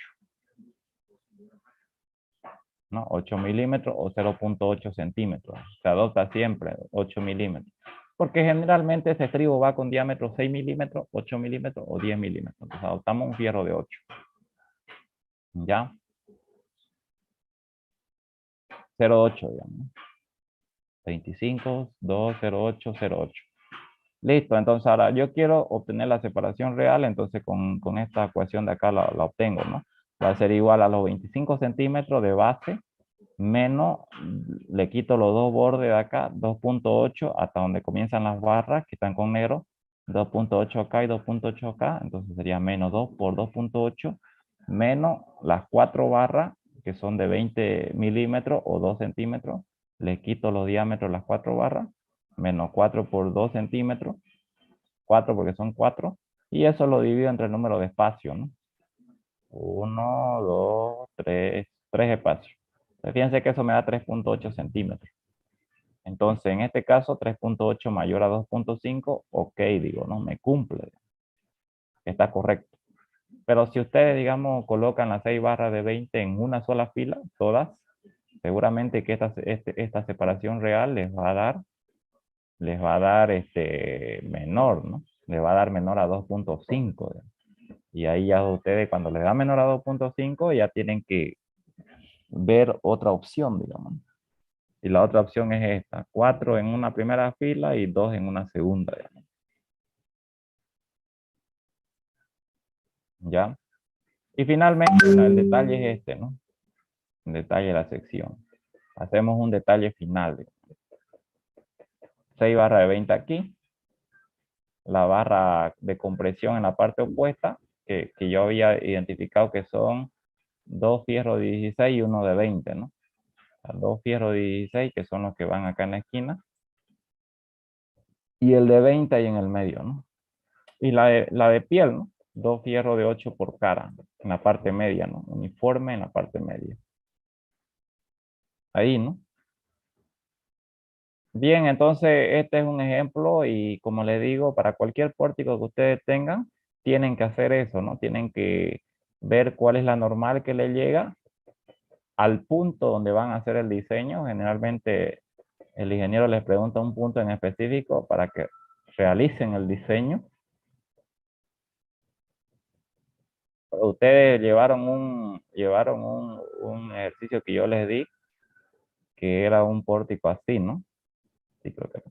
¿no? 8 milímetros o 0.8 centímetros. Se adopta siempre 8 milímetros. Porque generalmente ese estribo va con diámetro 6 milímetros, 8 milímetros o 10 milímetros. Entonces adoptamos un fierro de 8. ¿Ya? 0.8, digamos. 25, 2, 0.8, 0.8. Listo, entonces ahora yo quiero obtener la separación real, entonces con esta ecuación de acá la obtengo, ¿no? Va a ser igual a los 25 centímetros de base menos, le quito los dos bordes de acá, 2.8 hasta donde comienzan las barras que están con negro, 2.8 acá y 2.8 acá, entonces sería menos 2 por 2.8 menos las 4 barras que son de 20 milímetros o 2 centímetros, le quito los diámetros de las 4 barras, menos 4 por 2 centímetros, 4 porque son 4, y eso lo divido entre el número de espacios, ¿no? 1, 2, 3, 3 espacios. Fíjense que eso me da 3.8 centímetros. Entonces, en este caso, 3.8 mayor a 2.5, ok, digo, ¿no? Me cumple. Está correcto. Pero si ustedes, digamos, colocan las 6 barras de 20 en una sola fila, todas, seguramente que esta separación real les va a dar menor, ¿no? Les va a dar menor a 2.5. Y ahí ya ustedes, cuando les da menor a 2.5, ya tienen que ver otra opción, digamos. Y la otra opción es esta, 4 en una primera fila y 2 en una segunda, digamos. ¿Ya? Y finalmente, el detalle es este, ¿no? El detalle de la sección. Hacemos un detalle final, digamos. 6 barras de 20 aquí. La barra de compresión en la parte opuesta, que yo había identificado que son 2 fierros de 16 y uno de 20, ¿no? O sea, 2 fierros de 16 que son los que van acá en la esquina. Y el de 20 ahí en el medio, ¿no? Y la de piel, ¿no? 2 fierros de 8 por cara, en la parte media, ¿no? Uniforme en la parte media. Ahí, ¿no? Bien, entonces este es un ejemplo y como les digo, para cualquier pórtico que ustedes tengan, tienen que hacer eso, ¿no? Tienen que ver cuál es la normal que le llega al punto donde van a hacer el diseño. Generalmente el ingeniero les pregunta un punto en específico para que realicen el diseño. Ustedes llevaron un ejercicio que yo les di, que era un pórtico así, ¿no? Sí, creo que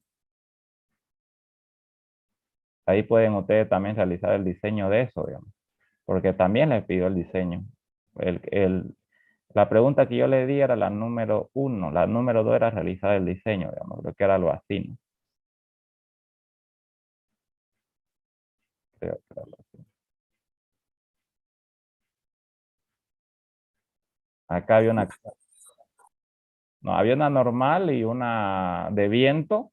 ahí pueden ustedes también realizar el diseño de eso, digamos, porque también les pidió el diseño. La pregunta que yo le di era la número 1, la número 2 era realizar el diseño, digamos, creo que era algo así, ¿no? Creo que era algo así. Acá no, había una normal y una de viento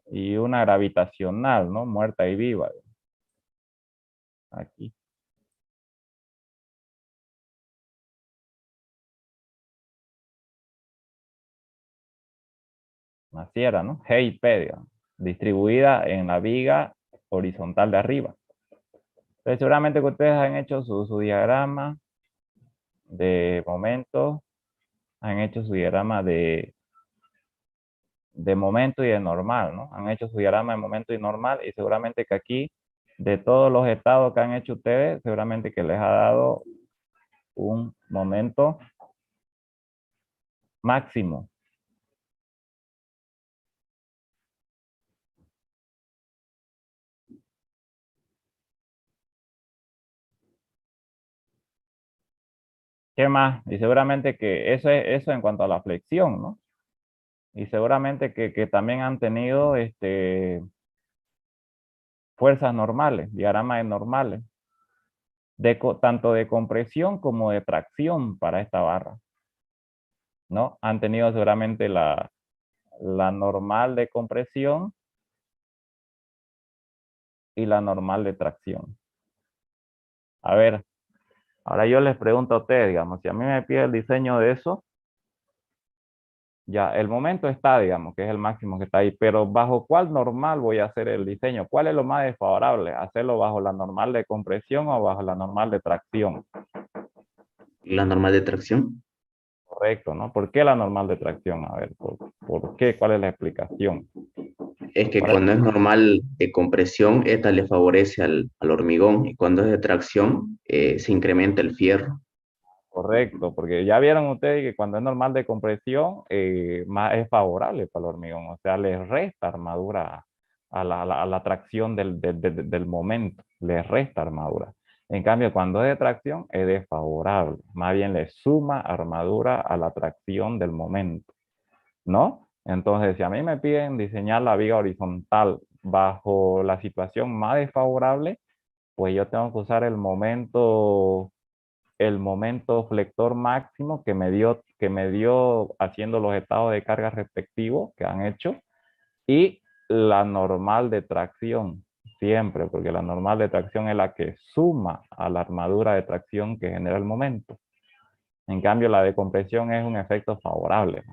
y una gravitacional, ¿no? Muerta y viva, aquí. Así era, ¿no? G y P, digamos, distribuida en la viga horizontal de arriba. Entonces, seguramente que ustedes han hecho su diagrama de momento, han hecho su diagrama de momento y de normal, ¿no? Han hecho su diagrama de momento y normal y seguramente que aquí, de todos los estados que han hecho ustedes, seguramente que les ha dado un momento máximo. ¿Qué más? Y seguramente que eso en cuanto a la flexión, ¿no? Y seguramente que también han tenido fuerzas normales, diagramas normales, tanto de compresión como de tracción para esta barra, ¿no? Han tenido seguramente la normal de compresión y la normal de tracción. A ver, Ahora yo les pregunto a ustedes, digamos, si a mí me pide el diseño de eso, ya el momento está, digamos, que es el máximo que está ahí, pero ¿bajo cuál normal voy a hacer el diseño? ¿Cuál es lo más desfavorable? ¿Hacerlo bajo la normal de compresión o bajo la normal de tracción? La normal de tracción. Correcto, ¿no? ¿Por qué la normal de tracción? A ver, ¿por qué? ¿Cuál es la explicación? Es que Para- cuando es normal de compresión, esta le favorece al hormigón y cuando es de tracción, se incrementa el fierro. Correcto, porque ya vieron ustedes que cuando es normal de compresión, más es favorable para el hormigón, o sea, le resta armadura a la tracción del momento, le resta armadura. En cambio, cuando es de tracción, es desfavorable, más bien le suma armadura a la tracción del momento, ¿no? Entonces, si a mí me piden diseñar la viga horizontal bajo la situación más desfavorable, pues yo tengo que usar el momento flector máximo que me dio haciendo los estados de carga respectivos que han hecho y la normal de tracción, siempre, porque la normal de tracción es la que suma a la armadura de tracción que genera el momento. En cambio, la de compresión es un efecto favorable.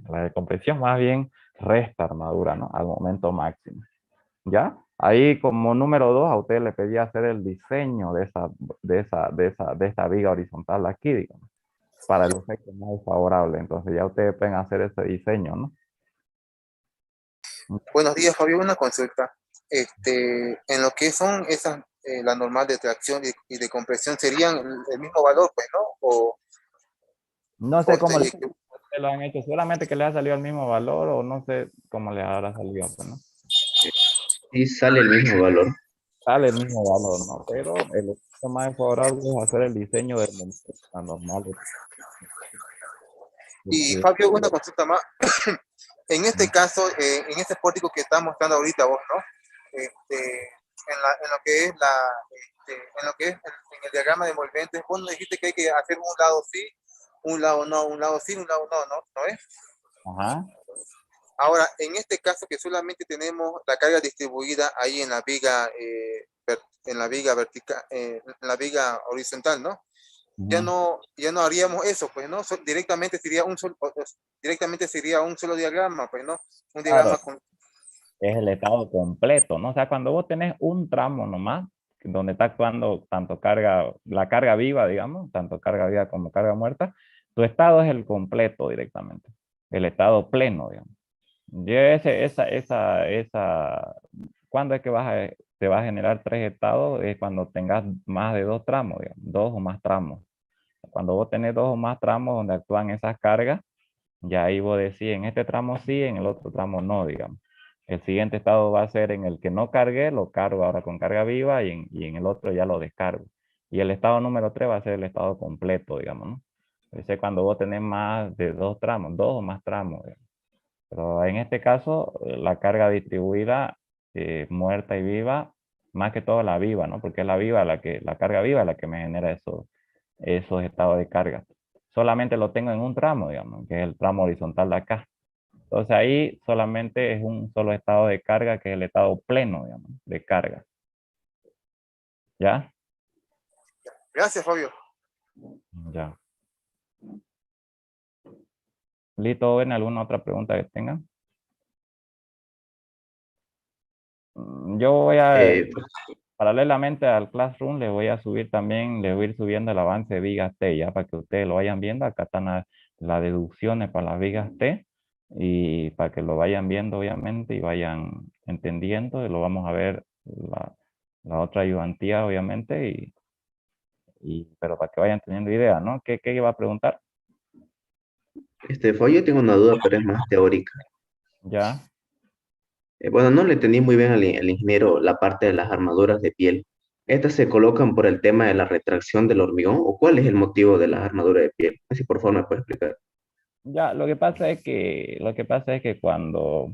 La de compresión más bien resta armadura, ¿no? Al momento máximo. ¿Ya? Ahí como número dos, a usted le pedí hacer el diseño de esta viga horizontal aquí, digamos, para el efecto más favorable. Entonces ya ustedes pueden hacer ese diseño, ¿no? Buenos días, Fabio. Una consulta. En lo que son esas, la normal de tracción y de compresión, ¿serían el mismo valor, pues, no? No O sé cómo estoy lo han hecho, seguramente que les ha salido el mismo valor o no sé cmo les habrá salido, pues, ¿no? Y sale el mismo valor. Sale el mismo valor, ¿no? Pero el efecto más favorable es hacer el diseño del momento normal. Y Porque, Fabio, una consulta más. En este caso, en este pórtico que estás mostrando ahorita vos, ¿no? En lo que es en lo que es en el diagrama de envolventes, vos nos dijiste que hay que hacer un lado sí, un lado no, un lado sí, un lado no, ¿no? ¿No es? ajá, Ahora, en este caso que solamente tenemos la carga distribuida ahí en la viga, en la viga vertical, en la viga horizontal, ¿no? ujú. Ya no haríamos eso, pues, ¿no? Directamente sería un solo diagrama, pues, ¿no? Un Claro, diagrama con... es el estado completo, ¿no? O sea, cuando vos tenés un tramo nomás, donde está actuando tanto carga, la carga viva, digamos, tanto carga viva como carga muerta, tu estado es el completo directamente, el estado pleno, digamos. Y ¿cuándo es que te va a generar tres estados? Es cuando tengas más de dos tramos, digamos, dos o más tramos. Cuando vos tenés dos o más tramos donde actúan esas cargas, ya ahí vos decís, en este tramo sí, en el otro tramo no, digamos. El siguiente estado va a ser en el que no cargué, lo cargo ahora con carga viva y en el otro ya lo descargo. Y el estado número 3 va a ser el estado completo, digamos, ¿no? Ese es cuando vos tenés más de dos tramos, dos o más tramos, digamos. Pero en este caso, la carga distribuida, muerta y viva, más que todo la viva, ¿no? Porque es la viva la carga viva la que me genera esos estados de carga. Solamente lo tengo en un tramo, digamos, que es el tramo horizontal de acá. Entonces ahí solamente es un solo estado de carga, que es el estado pleno, digamos, de carga. ¿Ya? Gracias, Fabio. Ya. ¿Listo? ¿En alguna otra pregunta que tengan? Yo voy a, Eh, paralelamente al Classroom, le voy a subir también, le voy a ir subiendo el avance de vigas T, ya para que ustedes lo vayan viendo. Acá están las deducciones para las vigas T y para que lo vayan viendo, obviamente, y vayan entendiendo. Y lo vamos a ver la otra ayudantía, obviamente, pero para que vayan teniendo idea, ¿no? ¿Qué iba a preguntar? Fue, yo tengo una duda, pero es más teórica. Ya. Bueno, no le entendí muy bien al ingeniero la parte de las armaduras de piel. ¿Estas se colocan por el tema de la retracción del hormigón o cuál es el motivo de las armaduras de piel? Así por favor me puede explicar. Ya, lo que pasa es que cuando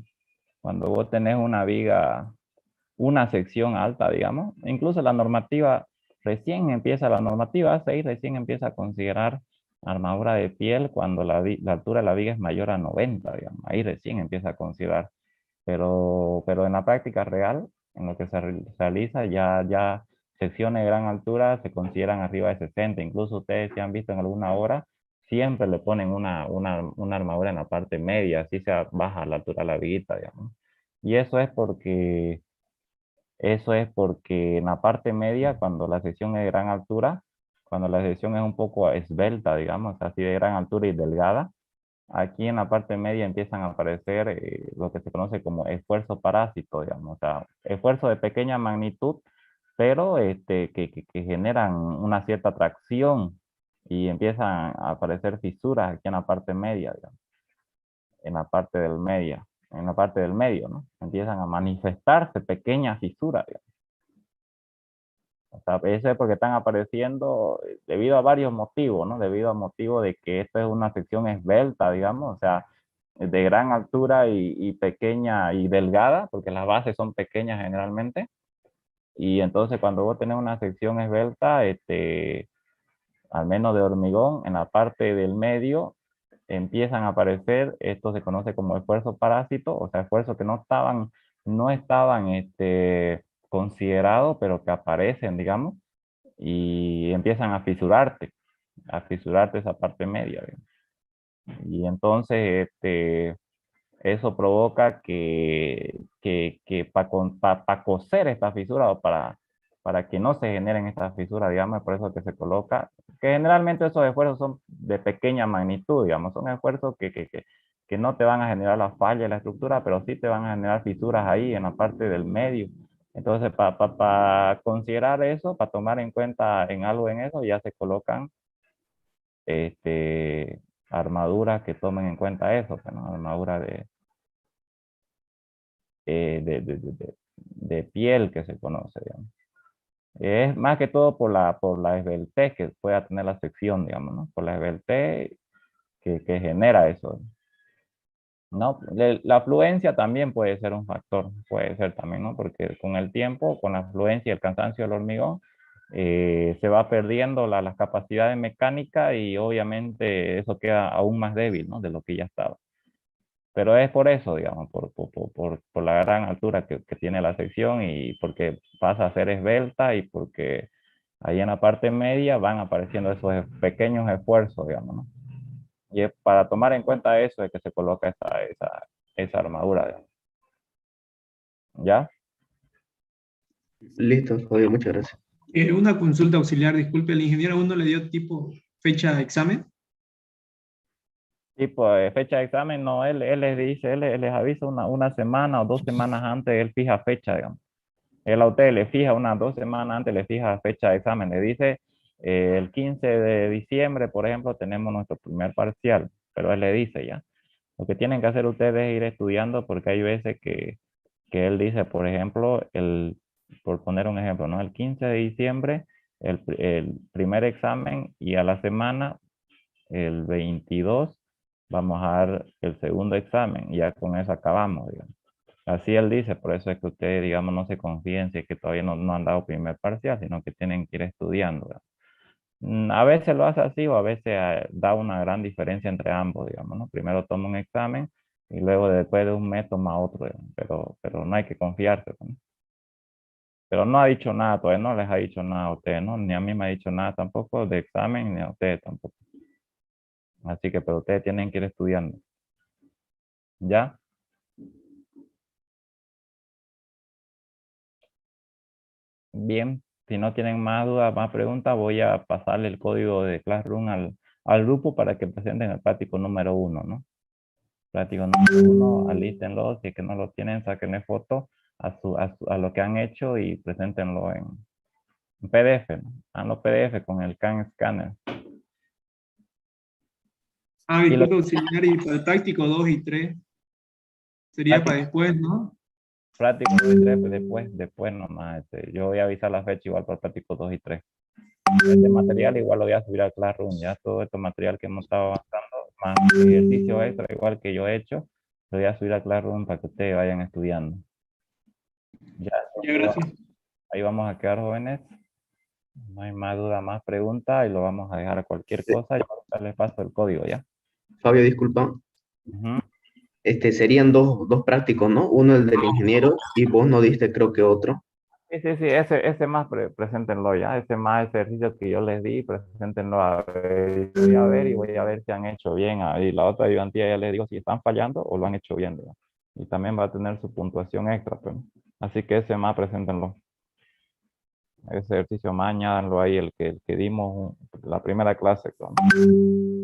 vos tenés una viga, una sección alta, digamos, incluso la normativa 6 recién empieza a considerar armadura de piel cuando la altura de la viga es mayor a 90, digamos, ahí recién empieza a considerar, pero en la práctica real, en lo que se realiza, ya secciones de gran altura se consideran arriba de 60. Incluso ustedes si han visto en alguna obra, siempre le ponen una armadura en la parte media, así se baja la altura de la viguita, digamos. Y eso es porque en la parte media, cuando la sección es de gran altura, cuando la sección es un poco esbelta, digamos, así de gran altura y delgada, aquí en la parte media empiezan a aparecer lo que se conoce como esfuerzo parásito, digamos, o sea, esfuerzo de pequeña magnitud, pero que generan una cierta tracción y empiezan a aparecer fisuras aquí en la parte media, digamos, en la parte del medio, en la parte del medio, ¿no? Empiezan a manifestarse pequeñas fisuras, digamos. O sea, eso es porque están apareciendo debido a varios motivos, ¿no? Debido al motivo de que esto es una sección esbelta, digamos, o sea, de gran altura y pequeña y delgada, porque las bases son pequeñas generalmente. Y entonces cuando vos tenés una sección esbelta, al menos de hormigón, en la parte del medio empiezan a aparecer, esto se conoce como esfuerzo parásito, o sea, esfuerzos que no estaban considerados, pero que aparecen, digamos, y empiezan a fisurarte esa parte media, digamos. Y entonces, eso provoca que para coser esta fisura o para que no se generen estas fisuras, digamos, por eso que se coloca, que generalmente esos esfuerzos son de pequeña magnitud, digamos, son esfuerzos que no te van a generar la falla de la estructura, pero sí te van a generar fisuras ahí en la parte del medio. Entonces, para considerar eso, para tomar en cuenta en algo en eso, ya se colocan armaduras que tomen en cuenta eso, pues, ¿no? Armadura de piel que se conoce, digamos. Es más que todo por la esbeltez que pueda tener la sección, digamos, ¿no? Por la esbeltez que genera eso, ¿no? La afluencia también puede ser un factor, puede ser también, ¿no? Porque con el tiempo, con la afluencia y el cansancio del hormigón, se va perdiendo las capacidades mecánicas y obviamente eso queda aún más débil, ¿no? De lo que ya estaba. Pero es por eso, digamos, por la gran altura que tiene la sección y porque pasa a ser esbelta y porque ahí en la parte media van apareciendo esos pequeños esfuerzos, digamos, ¿no? Y es para tomar en cuenta eso es que se coloca esa armadura, digamos. ¿Ya? Listo, Fabio, muchas gracias. Una consulta auxiliar, disculpe, ¿el ingeniero aún no le dio tipo fecha de examen? Y pues fecha de examen, no, él les dice, él les avisa una semana o 2 semanas antes, él fija fecha, digamos. Él a usted le fija unas 2 semanas antes, le fija fecha de examen. Le dice, el 15 de diciembre, por ejemplo, tenemos nuestro primer parcial, pero él le dice ya. Lo que tienen que hacer ustedes es ir estudiando porque hay veces que él dice, por ejemplo, por poner un ejemplo, ¿no? El 15 de diciembre, el primer examen y a la semana, el 22, vamos a dar el segundo examen y ya con eso acabamos, digamos. Así él dice, por eso es que ustedes, digamos, no se confíen si es que todavía no han dado primer parcial, sino que tienen que ir estudiando, ¿verdad? A veces lo hace así o a veces da una gran diferencia entre ambos, digamos, ¿no? Primero toma un examen y luego después de un mes toma otro, digamos, pero no hay que confiarse, ¿no? Pero no ha dicho nada, todavía no les ha dicho nada a ustedes, ¿no? Ni a mí me ha dicho nada tampoco de examen, ni a ustedes tampoco. Así que, pero ustedes tienen que ir estudiando. ¿Ya? Bien, si no tienen más dudas, más preguntas, voy a pasarle el código de Classroom al grupo para que presenten el práctico número 1, ¿no? Práctico número 1, alístenlo, si es que no lo tienen, sáquenle foto a lo que han hecho y preséntenlo en PDF, ¿no? Hazlo PDF con el CAN Scanner. Disculpe, auxiliar, y para el práctico 2 y 3 sería para después, ¿no? Práctico 2 y 3, pues después nomás. Yo voy a avisar la fecha igual para el práctico 2 y 3. Este material igual lo voy a subir al Classroom, ya todo este material que hemos estado avanzando, más ejercicio extra igual que yo he hecho, lo voy a subir al Classroom para que ustedes vayan estudiando. Ya, Ya, gracias. ahí vamos a quedar, jóvenes. No hay más duda, más preguntas y lo vamos a dejar a cualquier cosa. Yo ahorita les paso el código, ¿ya? Fabio, disculpa. Ujú. Serían dos prácticos, ¿no? Uno el del ingeniero y vos no diste creo que otro. Sí, sí, sí, ese más preséntenlo ya, ese más ejercicio que yo les di, preséntenlo a ver, voy a ver y voy a ver si han hecho bien. Y la otra ayudantía ya les digo si están fallando o lo han hecho bien, ¿verdad? Y también va a tener su puntuación extra, pues. Así que ese más preséntenlo. Ese ejercicio más añádanlo ahí, el que dimos la primera clase. ¿No?